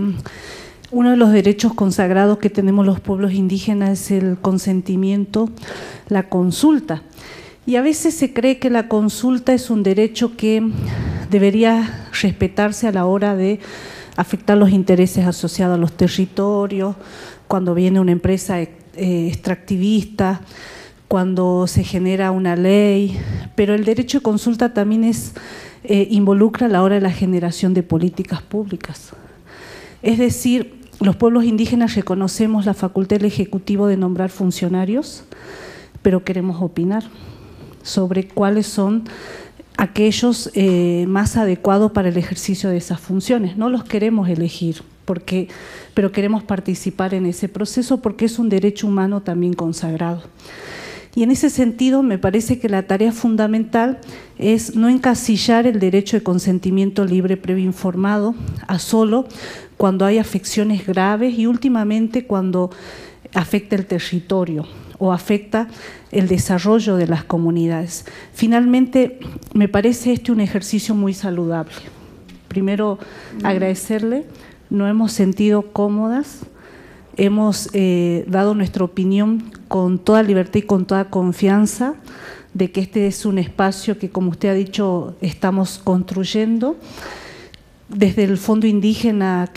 uno de los derechos consagrados que tenemos los pueblos indígenas es el consentimiento, la consulta. Y a veces se cree que la consulta es un derecho que debería respetarse a la hora de afectar los intereses asociados a los territorios, cuando viene una empresa extractivista, cuando se genera una ley, pero el derecho de consulta también involucra a la hora de la generación de políticas públicas. Es decir, los pueblos indígenas reconocemos la facultad del Ejecutivo de nombrar funcionarios, pero queremos opinar sobre cuáles son aquellos más adecuados para el ejercicio de esas funciones. No los queremos elegir, pero queremos participar en ese proceso porque es un derecho humano también consagrado. Y en ese sentido me parece que la tarea fundamental es no encasillar el derecho de consentimiento libre previo informado a solo cuando hay afecciones graves y últimamente cuando afecta el territorio o afecta el desarrollo de las comunidades. Finalmente, me parece un ejercicio muy saludable. Primero, agradecerle, nos hemos sentido cómodas, hemos dado nuestra opinión con toda libertad y con toda confianza de que este es un espacio que, como usted ha dicho, estamos construyendo. Desde el Fondo Indígena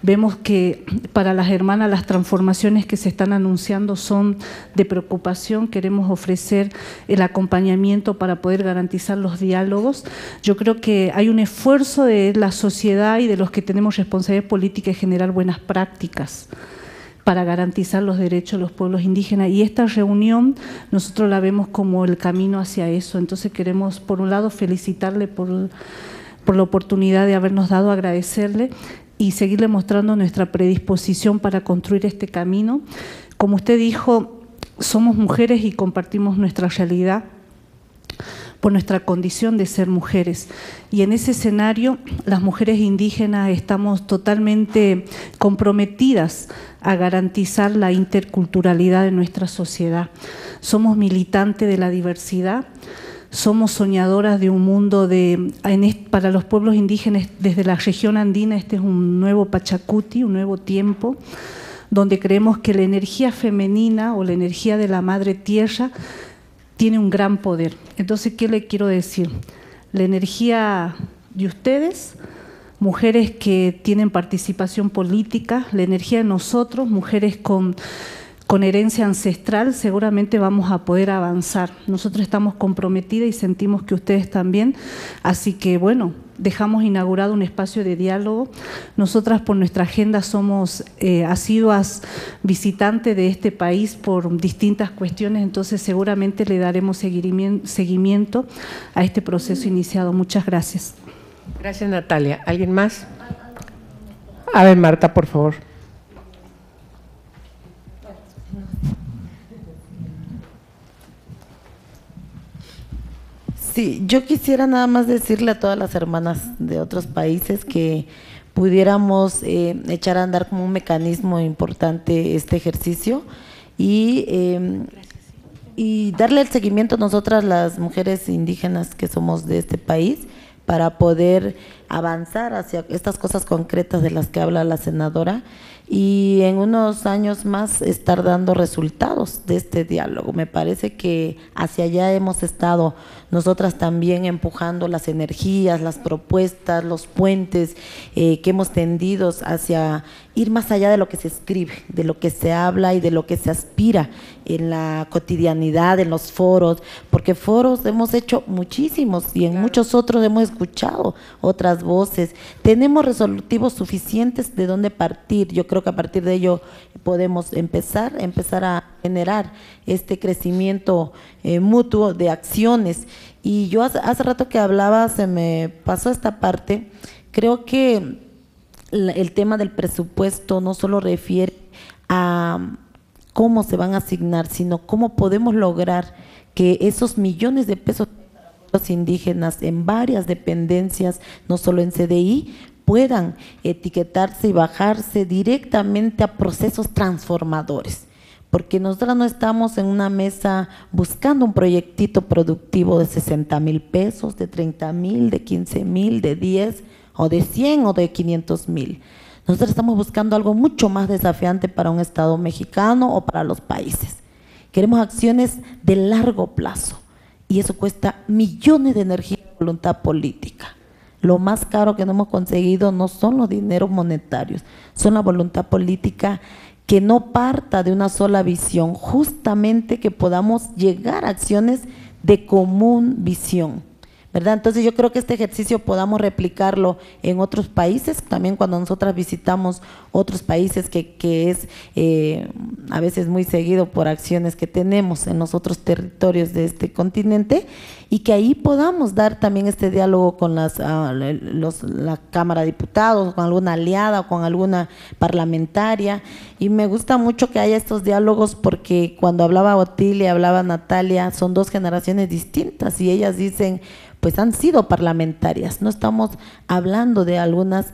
vemos que para las hermanas las transformaciones que se están anunciando son de preocupación, queremos ofrecer el acompañamiento para poder garantizar los diálogos. Yo creo que hay un esfuerzo de la sociedad y de los que tenemos responsabilidad política de generar buenas prácticas para garantizar los derechos de los pueblos indígenas, y esta reunión nosotros la vemos como el camino hacia eso. Entonces queremos, por un lado, felicitarle por la oportunidad de habernos dado, agradecerle y seguirle mostrando nuestra predisposición para construir este camino. Como usted dijo, somos mujeres y compartimos nuestra realidad por nuestra condición de ser mujeres. Y en ese escenario, las mujeres indígenas estamos totalmente comprometidas a garantizar la interculturalidad de nuestra sociedad. Somos militantes de la diversidad, somos soñadoras de un mundo para los pueblos indígenas desde la región andina. Este es un nuevo Pachacuti, un nuevo tiempo, donde creemos que la energía femenina o la energía de la madre tierra tiene un gran poder. Entonces, ¿qué le quiero decir? La energía de ustedes, mujeres que tienen participación política, la energía de nosotros, mujeres con herencia ancestral, seguramente vamos a poder avanzar. Nosotros estamos comprometidas y sentimos que ustedes también, así que bueno, dejamos inaugurado un espacio de diálogo. Nosotras por nuestra agenda somos asiduas visitantes de este país por distintas cuestiones, entonces seguramente le daremos seguimiento a este proceso iniciado. Muchas gracias. Gracias, Natalia. ¿Alguien más? A ver, Marta, por favor. Sí, yo quisiera nada más decirle a todas las hermanas de otros países que pudiéramos echar a andar como un mecanismo importante este ejercicio y darle el seguimiento a nosotras las mujeres indígenas que somos de este país para poder avanzar hacia estas cosas concretas de las que habla la senadora y en unos años más estar dando resultados de este diálogo. Me parece que hacia allá hemos estado nosotras también empujando las energías, las propuestas, los puentes que hemos tendido hacia ir más allá de lo que se escribe, de lo que se habla y de lo que se aspira en la cotidianidad, en los foros, porque foros hemos hecho muchísimos y en muchos otros hemos escuchado otras las voces, tenemos resolutivos suficientes de dónde partir. Yo creo que a partir de ello podemos empezar a generar este crecimiento mutuo de acciones. Y yo hace rato que hablaba, se me pasó esta parte, creo que el tema del presupuesto no solo refiere a cómo se van a asignar, sino cómo podemos lograr que esos millones de pesos los indígenas en varias dependencias, no solo en CDI, puedan etiquetarse y bajarse directamente a procesos transformadores. Porque nosotros no estamos en una mesa buscando un proyectito productivo de 60,000 pesos, de 30,000, de 15,000, de 10 o de 100 o de 500,000. Nosotros estamos buscando algo mucho más desafiante para un Estado mexicano o para los países. Queremos acciones de largo plazo y eso cuesta millones de energía y voluntad política. Lo más caro que no hemos conseguido no son los dineros monetarios, son la voluntad política que no parta de una sola visión, justamente que podamos llegar a acciones de común visión, ¿verdad? Entonces yo creo que este ejercicio podamos replicarlo en otros países, también cuando nosotras visitamos otros países que es a veces muy seguido por acciones que tenemos en los otros territorios de este continente, y que ahí podamos dar también este diálogo con la Cámara de Diputados, con alguna aliada o con alguna parlamentaria. Y me gusta mucho que haya estos diálogos porque cuando hablaba Otilia, hablaba Natalia, son dos generaciones distintas y ellas dicen, pues han sido parlamentarias, no estamos hablando de algunos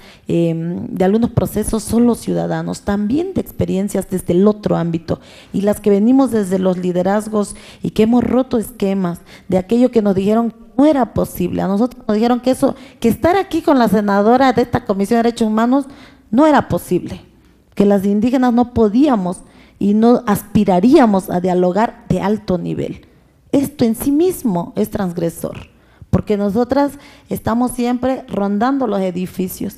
procesos solo ciudadanos, también de experiencias desde el otro ámbito, y las que venimos desde los liderazgos y que hemos roto esquemas de aquello que nos dijeron no era posible. A nosotros nos dijeron que estar aquí con la senadora de esta Comisión de Derechos Humanos no era posible, que las indígenas no podíamos y no aspiraríamos a dialogar de alto nivel. Esto en sí mismo es transgresor, porque nosotras estamos siempre rondando los edificios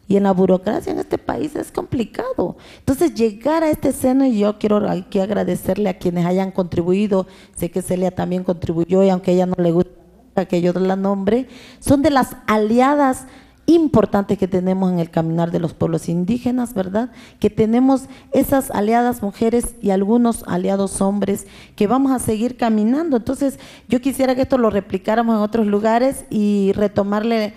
y en la burocracia en este país es complicado. Entonces llegar a este seno, y yo quiero aquí agradecerle a quienes hayan contribuido, sé que Celia también contribuyó y aunque a ella no le gusta que yo la nombre, son de las aliadas importante que tenemos en el caminar de los pueblos indígenas, ¿verdad? Que tenemos esas aliadas mujeres y algunos aliados hombres que vamos a seguir caminando. Entonces, yo quisiera que esto lo replicáramos en otros lugares y tomarle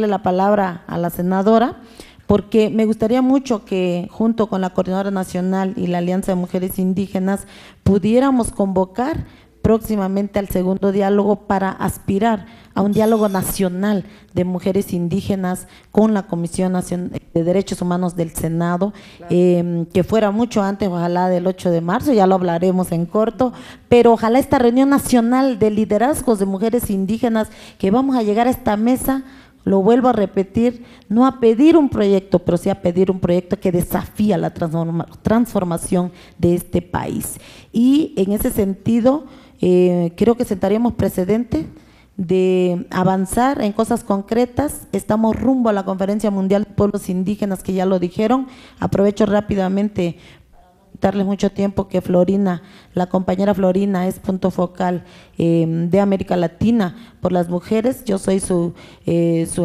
la palabra a la senadora, porque me gustaría mucho que junto con la Coordinadora Nacional y la Alianza de Mujeres Indígenas pudiéramos convocar próximamente al segundo diálogo para aspirar a un diálogo nacional de mujeres indígenas con la Comisión Nacional de Derechos Humanos del Senado, que fuera mucho antes, ojalá del 8 de marzo, ya lo hablaremos en corto, pero ojalá esta reunión nacional de liderazgos de mujeres indígenas, que vamos a llegar a esta mesa, lo vuelvo a repetir, no a pedir un proyecto, pero sí a pedir un proyecto que desafía la transformación de este país. Y en ese sentido, creo que sentaríamos precedente de avanzar en cosas concretas. Estamos rumbo a la Conferencia Mundial de Pueblos Indígenas, que ya lo dijeron. Aprovecho rápidamente darles mucho tiempo que Florina, la compañera Florina, es punto focal de América Latina por las mujeres. Yo soy su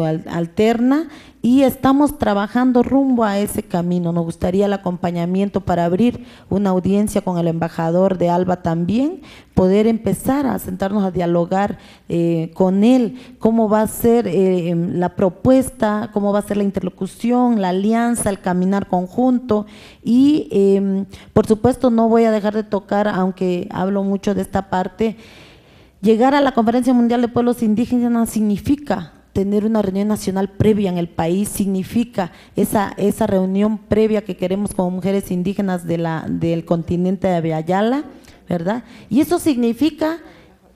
alterna y estamos trabajando rumbo a ese camino. Nos gustaría el acompañamiento para abrir una audiencia con el embajador de ALBA también, poder empezar a sentarnos a dialogar con él, cómo va a ser la propuesta, cómo va a ser la interlocución, la alianza, el caminar conjunto. Y por supuesto no voy a dejar de tocar, aunque hablo mucho de esta parte, llegar a la Conferencia Mundial de Pueblos Indígenas significa tener una reunión nacional previa en el país, significa esa reunión previa que queremos como mujeres indígenas del continente de Abya-Yala, ¿verdad? Y eso significa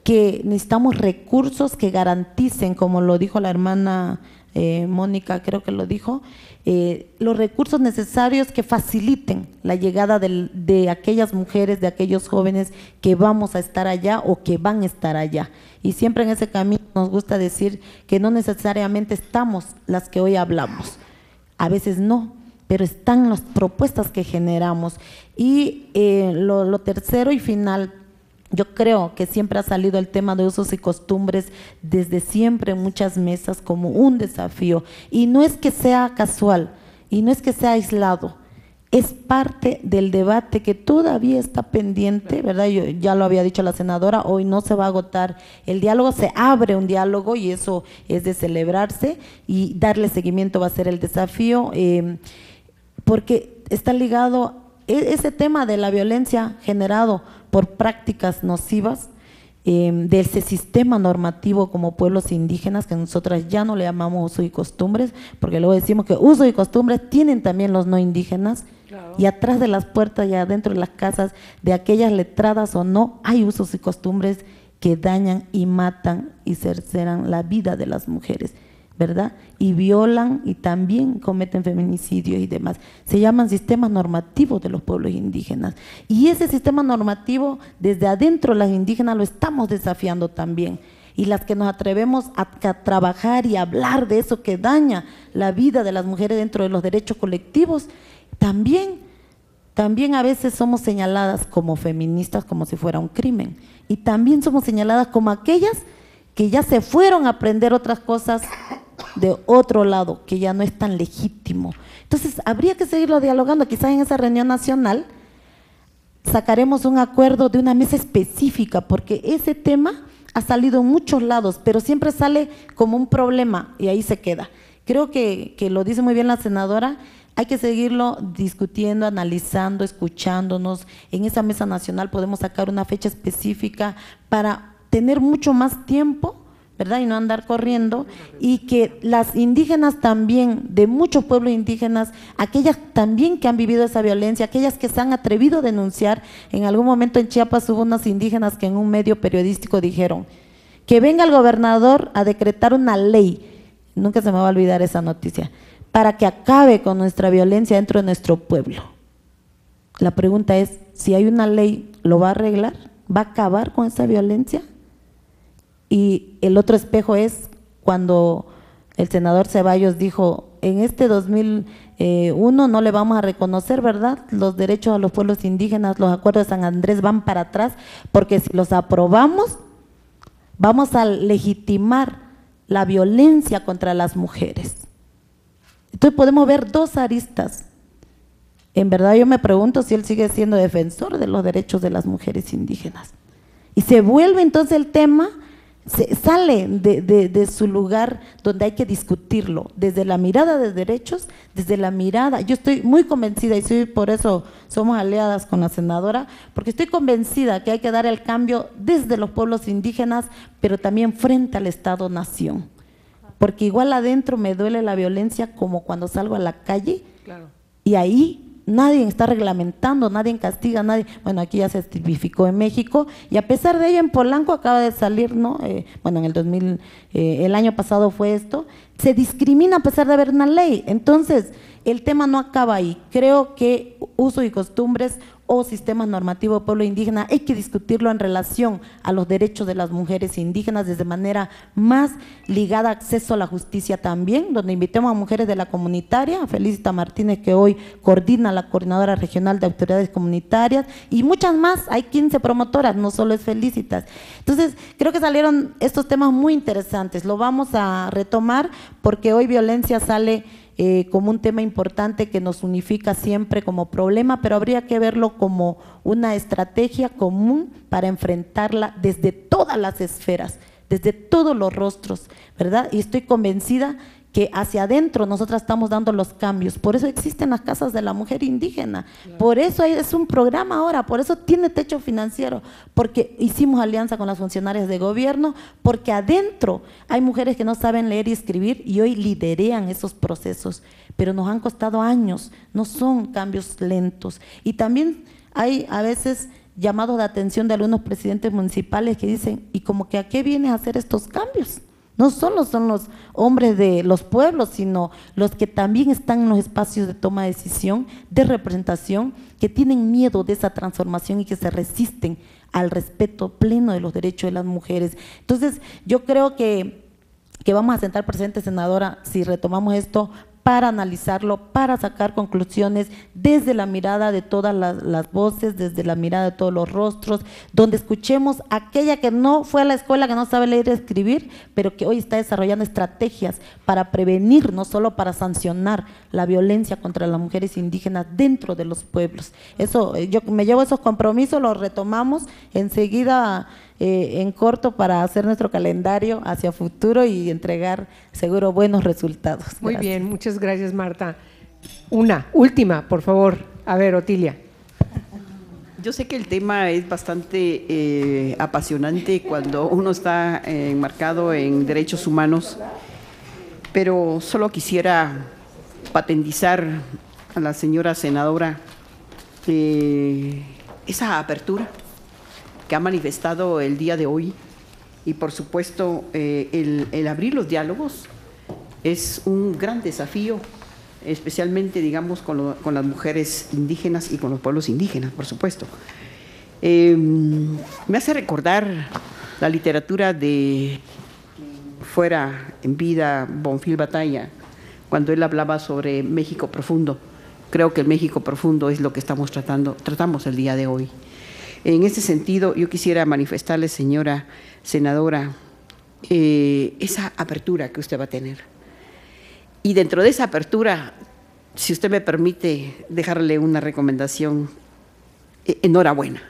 que necesitamos recursos que garanticen, como lo dijo la hermana Mónica, creo que lo dijo, los recursos necesarios que faciliten la llegada de aquellas mujeres, de aquellos jóvenes que vamos a estar allá o que van a estar allá. Y siempre en ese camino nos gusta decir que no necesariamente estamos las que hoy hablamos, a veces no, pero están las propuestas que generamos. Y lo tercero y final, Yo creo que siempre ha salido el tema de usos y costumbres desde siempre en muchas mesas como un desafío. Y no es que sea casual, y no es que sea aislado, es parte del debate que todavía está pendiente, ¿verdad? Yo ya lo había dicho la senadora, hoy no se va a agotar el diálogo, se abre un diálogo y eso es de celebrarse, y darle seguimiento va a ser el desafío, porque está ligado ese tema de la violencia generado por prácticas nocivas de ese sistema normativo como pueblos indígenas, que nosotras ya no le llamamos uso y costumbres, porque luego decimos que uso y costumbres tienen también los no indígenas, claro. Y atrás de las puertas y adentro de las casas de aquellas letradas o no, hay usos y costumbres que dañan y matan y cercenan la vida de las mujeres, ¿verdad? Y violan y también cometen feminicidios y demás. Se llaman sistemas normativos de los pueblos indígenas. Y ese sistema normativo, desde adentro las indígenas lo estamos desafiando también. Y las que nos atrevemos a trabajar y hablar de eso que daña la vida de las mujeres dentro de los derechos colectivos, también a veces somos señaladas como feministas como si fuera un crimen. Y también somos señaladas como aquellas que ya se fueron a aprender otras cosas de otro lado, que ya no es tan legítimo. Entonces, habría que seguirlo dialogando. Quizás en esa reunión nacional sacaremos un acuerdo de una mesa específica, porque ese tema ha salido en muchos lados, pero siempre sale como un problema y ahí se queda. Creo que lo dice muy bien la senadora, hay que seguirlo discutiendo, analizando, escuchándonos. En esa mesa nacional podemos sacar una fecha específica para tener mucho más tiempo, ¿verdad? Y no andar corriendo, y que las indígenas también, de muchos pueblos indígenas, aquellas también que han vivido esa violencia, aquellas que se han atrevido a denunciar. En algún momento en Chiapas hubo unas indígenas que en un medio periodístico dijeron que venga el gobernador a decretar una ley, nunca se me va a olvidar esa noticia, para que acabe con nuestra violencia dentro de nuestro pueblo. La pregunta es, si hay una ley, ¿lo va a arreglar? ¿Va a acabar con esa violencia? Y el otro espejo es cuando el senador Ceballos dijo, en este 2001 no le vamos a reconocer, ¿verdad?, los derechos a los pueblos indígenas, los acuerdos de San Andrés van para atrás, porque si los aprobamos, vamos a legitimar la violencia contra las mujeres. Entonces podemos ver dos aristas. En verdad yo me pregunto si él sigue siendo defensor de los derechos de las mujeres indígenas. Y se vuelve entonces el tema, sale de su lugar donde hay que discutirlo, desde la mirada de derechos, desde la mirada, yo estoy muy convencida, y por eso somos aliadas con la senadora, porque estoy convencida que hay que dar el cambio desde los pueblos indígenas, pero también frente al Estado-Nación. Porque igual adentro me duele la violencia como cuando salgo a la calle, claro. Y ahí nadie está reglamentando, nadie castiga, nadie, bueno, aquí ya se tipificó en México, y a pesar de ello en Polanco acaba de salir, ¿no? Bueno, en el año pasado fue esto, se discrimina a pesar de haber una ley. Entonces, el tema no acaba ahí. Creo que uso y costumbres o sistemas normativos de pueblo indígena hay que discutirlo en relación a los derechos de las mujeres indígenas desde manera más ligada a acceso a la justicia también, donde invitemos a mujeres de la comunitaria, a Felicita Martínez, que hoy coordina la Coordinadora Regional de Autoridades Comunitarias, y muchas más, hay 15 promotoras, no solo es Felicitas. Entonces, creo que salieron estos temas muy interesantes, lo vamos a retomar porque hoy violencia sale como un tema importante que nos unifica siempre como problema, pero habría que verlo como una estrategia común para enfrentarla desde todas las esferas, desde todos los rostros, ¿verdad? Y estoy convencida que hacia adentro nosotras estamos dando los cambios, por eso existen las casas de la mujer indígena, claro. Por eso es un programa ahora, por eso tiene techo financiero, porque hicimos alianza con las funcionarias de gobierno, porque adentro hay mujeres que no saben leer y escribir y hoy liderean esos procesos, pero nos han costado años, no son cambios lentos. Y también hay a veces llamados de atención de algunos presidentes municipales que dicen, ¿y como que a qué viene a hacer estos cambios? No solo son los hombres de los pueblos, sino los que también están en los espacios de toma de decisión, de representación, que tienen miedo de esa transformación y que se resisten al respeto pleno de los derechos de las mujeres. Entonces, yo creo que vamos a sentar presente, senadora, si retomamos esto, para analizarlo, para sacar conclusiones desde la mirada de todas las voces, desde la mirada de todos los rostros, donde escuchemos a aquella que no fue a la escuela, que no sabe leer y escribir, pero que hoy está desarrollando estrategias para prevenir, no solo para sancionar la violencia contra las mujeres indígenas dentro de los pueblos. Eso, yo me llevo esos compromisos, los retomamos enseguida en corto para hacer nuestro calendario hacia futuro y entregar seguro buenos resultados. Muy Gracias. bien, muchas gracias, Marta. Una última, por favor. A ver, Otilia. Yo sé que el tema es bastante apasionante cuando uno está enmarcado en derechos humanos, pero solo quisiera patentizar a la señora senadora esa apertura que ha manifestado el día de hoy, y por supuesto el abrir los diálogos es un gran desafío, especialmente, digamos, con las mujeres indígenas y con los pueblos indígenas, por supuesto. Me hace recordar la literatura de fuera en vida Bonfil Batalla, cuando él hablaba sobre México profundo. Creo que el México profundo es lo que tratamos el día de hoy. En ese sentido, yo quisiera manifestarle, señora senadora, esa apertura que usted va a tener. Y dentro de esa apertura, si usted me permite dejarle una recomendación, enhorabuena.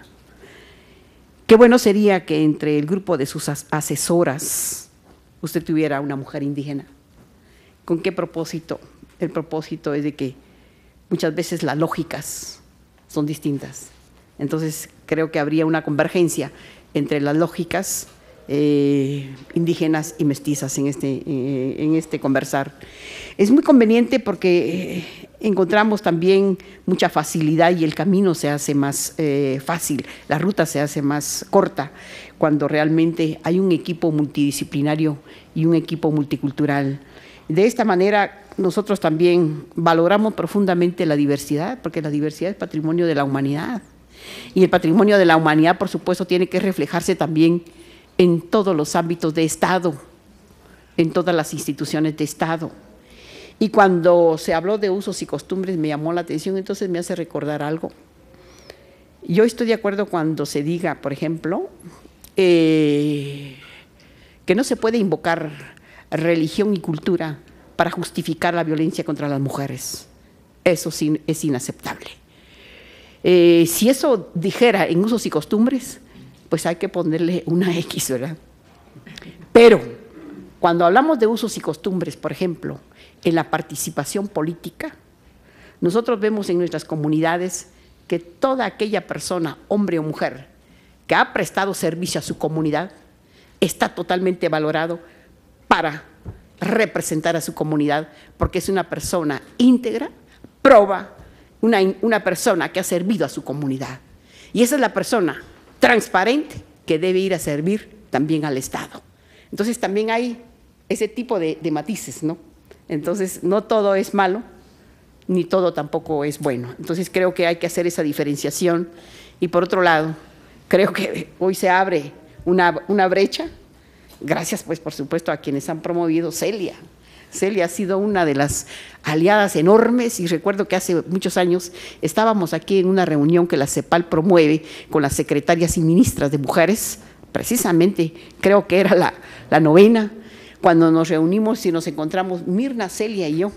Qué bueno sería que entre el grupo de sus asesoras usted tuviera una mujer indígena. ¿Con qué propósito? El propósito es de que muchas veces las lógicas son distintas. Entonces, creo que habría una convergencia entre las lógicas indígenas y mestizas en este conversar. Es muy conveniente porque encontramos también mucha facilidad y el camino se hace más fácil, la ruta se hace más corta cuando realmente hay un equipo multidisciplinario y un equipo multicultural. De esta manera, nosotros también valoramos profundamente la diversidad, porque la diversidad es patrimonio de la humanidad. Y el patrimonio de la humanidad, por supuesto, tiene que reflejarse también en todos los ámbitos de Estado, en todas las instituciones de Estado. Y cuando se habló de usos y costumbres me llamó la atención, entonces me hace recordar algo. Yo estoy de acuerdo cuando se diga, por ejemplo, que no se puede invocar religión y cultura para justificar la violencia contra las mujeres. Eso sí es inaceptable. Si eso dijera en usos y costumbres, pues hay que ponerle una X, ¿verdad? Pero cuando hablamos de usos y costumbres, por ejemplo, en la participación política, nosotros vemos en nuestras comunidades que toda aquella persona, hombre o mujer, que ha prestado servicio a su comunidad, está totalmente valorado para representar a su comunidad, porque es una persona íntegra, proba, una persona que ha servido a su comunidad. Y esa es la persona transparente que debe ir a servir también al Estado. Entonces también hay ese tipo de matices, ¿no? Entonces no todo es malo, ni todo tampoco es bueno. Entonces creo que hay que hacer esa diferenciación. Y por otro lado, creo que hoy se abre una brecha, gracias pues por supuesto a quienes han promovido Celia. Celia ha sido una de las aliadas enormes y recuerdo que hace muchos años estábamos aquí en una reunión que la CEPAL promueve con las secretarias y ministras de mujeres, precisamente creo que era la 9ª, cuando nos reunimos y nos encontramos Mirna, Celia y yo,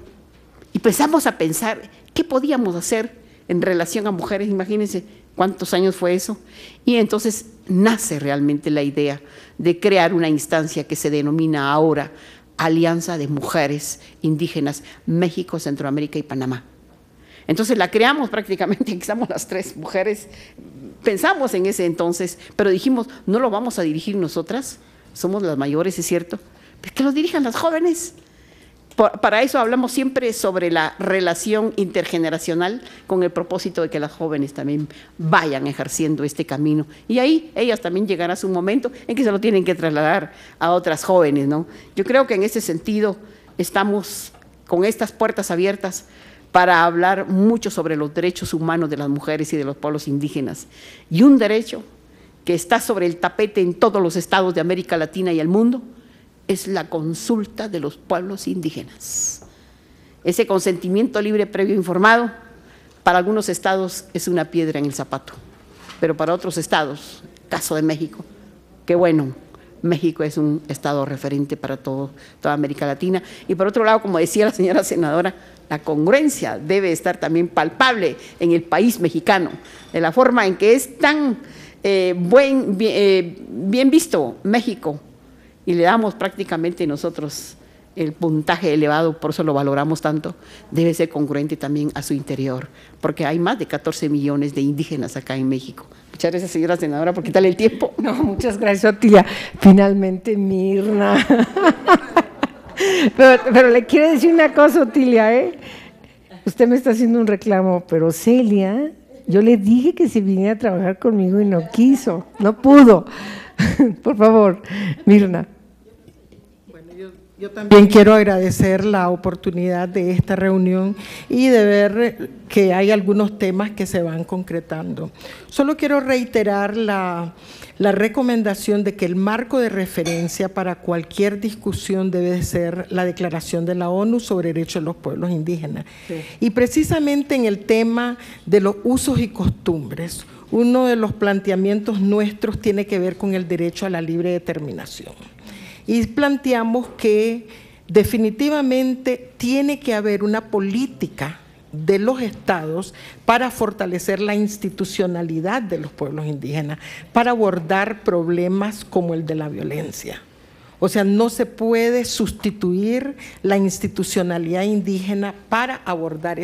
y empezamos a pensar qué podíamos hacer en relación a mujeres, imagínense cuántos años fue eso, y entonces nace realmente la idea de crear una instancia que se denomina ahora Alianza de Mujeres Indígenas México, Centroamérica y Panamá. Entonces la creamos prácticamente, estamos las 3 mujeres, pensamos en ese entonces, pero dijimos, no lo vamos a dirigir nosotras, somos las mayores, es cierto, pero que lo dirijan las jóvenes. Para eso hablamos siempre sobre la relación intergeneracional con el propósito de que las jóvenes también vayan ejerciendo este camino. Y ahí ellas también llegará su momento en que se lo tienen que trasladar a otras jóvenes, ¿no? Yo creo que en ese sentido estamos con estas puertas abiertas para hablar mucho sobre los derechos humanos de las mujeres y de los pueblos indígenas. Y un derecho que está sobre el tapete en todos los estados de América Latina y el mundo es la consulta de los pueblos indígenas. Ese consentimiento libre previo informado, para algunos estados es una piedra en el zapato, pero para otros estados, caso de México, qué bueno, México es un estado referente para toda América Latina. Y por otro lado, como decía la señora senadora, la congruencia debe estar también palpable en el país mexicano, de la forma en que es tan bien visto México, y le damos prácticamente nosotros el puntaje elevado, por eso lo valoramos tanto, debe ser congruente también a su interior, porque hay más de 14 millones de indígenas acá en México. Muchas gracias, señora senadora, por quitarle el tiempo. No, muchas gracias, Otilia. Finalmente, Mirna. Pero le quiero decir una cosa, Otilia, Usted me está haciendo un reclamo, pero Celia, yo le dije que se viniera a trabajar conmigo y no quiso, no pudo. Por favor, Mirna. Yo también quiero agradecer la oportunidad de esta reunión y de ver que hay algunos temas que se van concretando. Solo quiero reiterar la recomendación de que el marco de referencia para cualquier discusión debe de ser la Declaración de la ONU sobre Derechos de los Pueblos Indígenas. Sí. Y precisamente en el tema de los usos y costumbres, uno de los planteamientos nuestros tiene que ver con el derecho a la libre determinación. Y planteamos que definitivamente tiene que haber una política de los estados para fortalecer la institucionalidad de los pueblos indígenas, para abordar problemas como el de la violencia. O sea, no se puede sustituir la institucionalidad indígena para abordar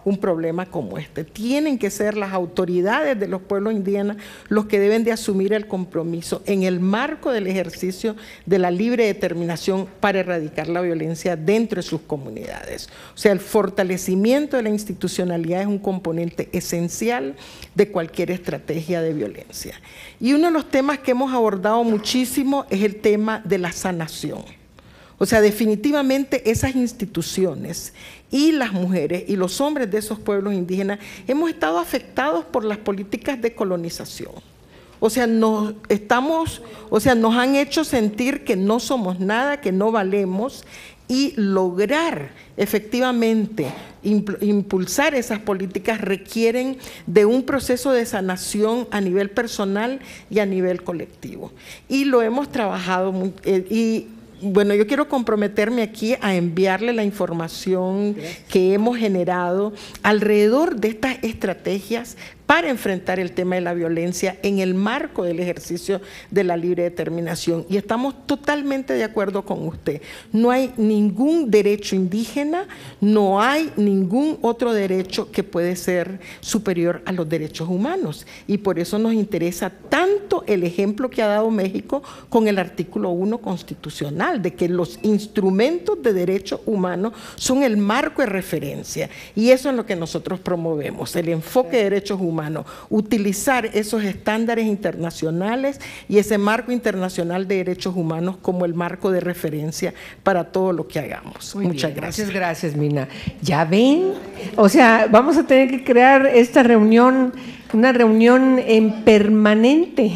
un problema como este. Tienen que ser las autoridades de los pueblos indígenas los que deben de asumir el compromiso en el marco del ejercicio de la libre determinación para erradicar la violencia dentro de sus comunidades. O sea, el fortalecimiento de la institucionalidad es un componente esencial de cualquier estrategia de violencia. Y uno de los temas que hemos abordado muchísimo es el tema de la sanación. O sea, definitivamente esas instituciones y las mujeres y los hombres de esos pueblos indígenas hemos estado afectados por las políticas de colonización. O sea, nos han hecho sentir que no somos nada, que no valemos, y lograr efectivamente impulsar esas políticas requieren de un proceso de sanación a nivel personal y a nivel colectivo. Y lo hemos trabajado y bueno, yo quiero comprometerme aquí a enviarle la información que hemos generado alrededor de estas estrategias para enfrentar el tema de la violencia en el marco del ejercicio de la libre determinación. Y estamos totalmente de acuerdo con usted. No hay ningún derecho indígena, no hay ningún otro derecho que puede ser superior a los derechos humanos. Y por eso nos interesa tanto el ejemplo que ha dado México con el artículo 1 constitucional, de que los instrumentos de derechos humanos son el marco de referencia. Y eso es lo que nosotros promovemos, el enfoque de derechos humanos. Utilizar esos estándares internacionales y ese marco internacional de derechos humanos como el marco de referencia para todo lo que hagamos. Muchas gracias. Muchas gracias, Mina. ¿Ya ven? O sea, vamos a tener que crear esta reunión, una reunión en permanente.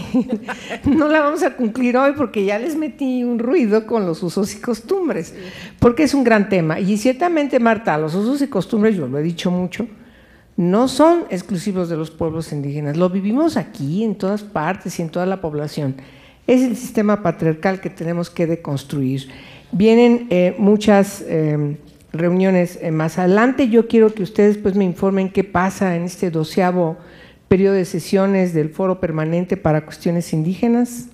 No la vamos a cumplir hoy porque ya les metí un ruido con los usos y costumbres, porque es un gran tema. Y ciertamente, Marta, los usos y costumbres, yo lo he dicho mucho, no son exclusivos de los pueblos indígenas, lo vivimos aquí en todas partes y en toda la población. Es el sistema patriarcal que tenemos que deconstruir. Vienen muchas reuniones más adelante. Yo quiero que ustedes pues me informen qué pasa en este 12º periodo de sesiones del Foro Permanente para Cuestiones Indígenas.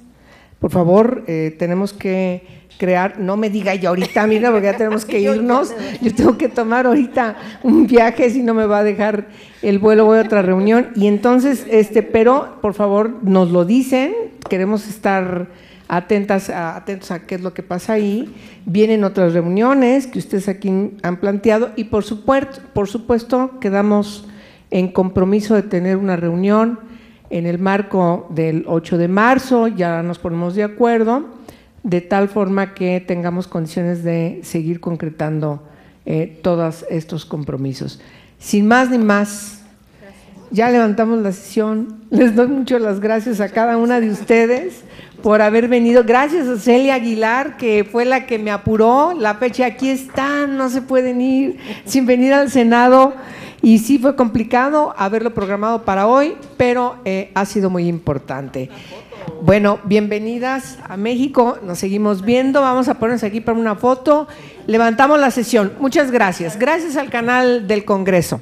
Por favor, tenemos que crear, no me diga ya ahorita, mira, porque ya tenemos que irnos, yo tengo que tomar ahorita un viaje, si no me va a dejar el vuelo, voy a otra reunión, y entonces, pero por favor nos lo dicen, queremos estar atentos a qué es lo que pasa ahí. Vienen otras reuniones que ustedes aquí han planteado y por supuesto quedamos en compromiso de tener una reunión en el marco del 8 de marzo, ya nos ponemos de acuerdo, de tal forma que tengamos condiciones de seguir concretando todos estos compromisos. Sin más ni más, ya levantamos la sesión. Les doy muchas las gracias a cada una de ustedes por haber venido. Gracias a Celia Aguilar, que fue la que me apuró la fecha. Aquí están, no se pueden ir sin venir al Senado. Y sí fue complicado haberlo programado para hoy, pero ha sido muy importante. Bueno, bienvenidas a México, nos seguimos viendo, vamos a ponernos aquí para una foto. Levantamos la sesión. Muchas gracias. Gracias al canal del Congreso.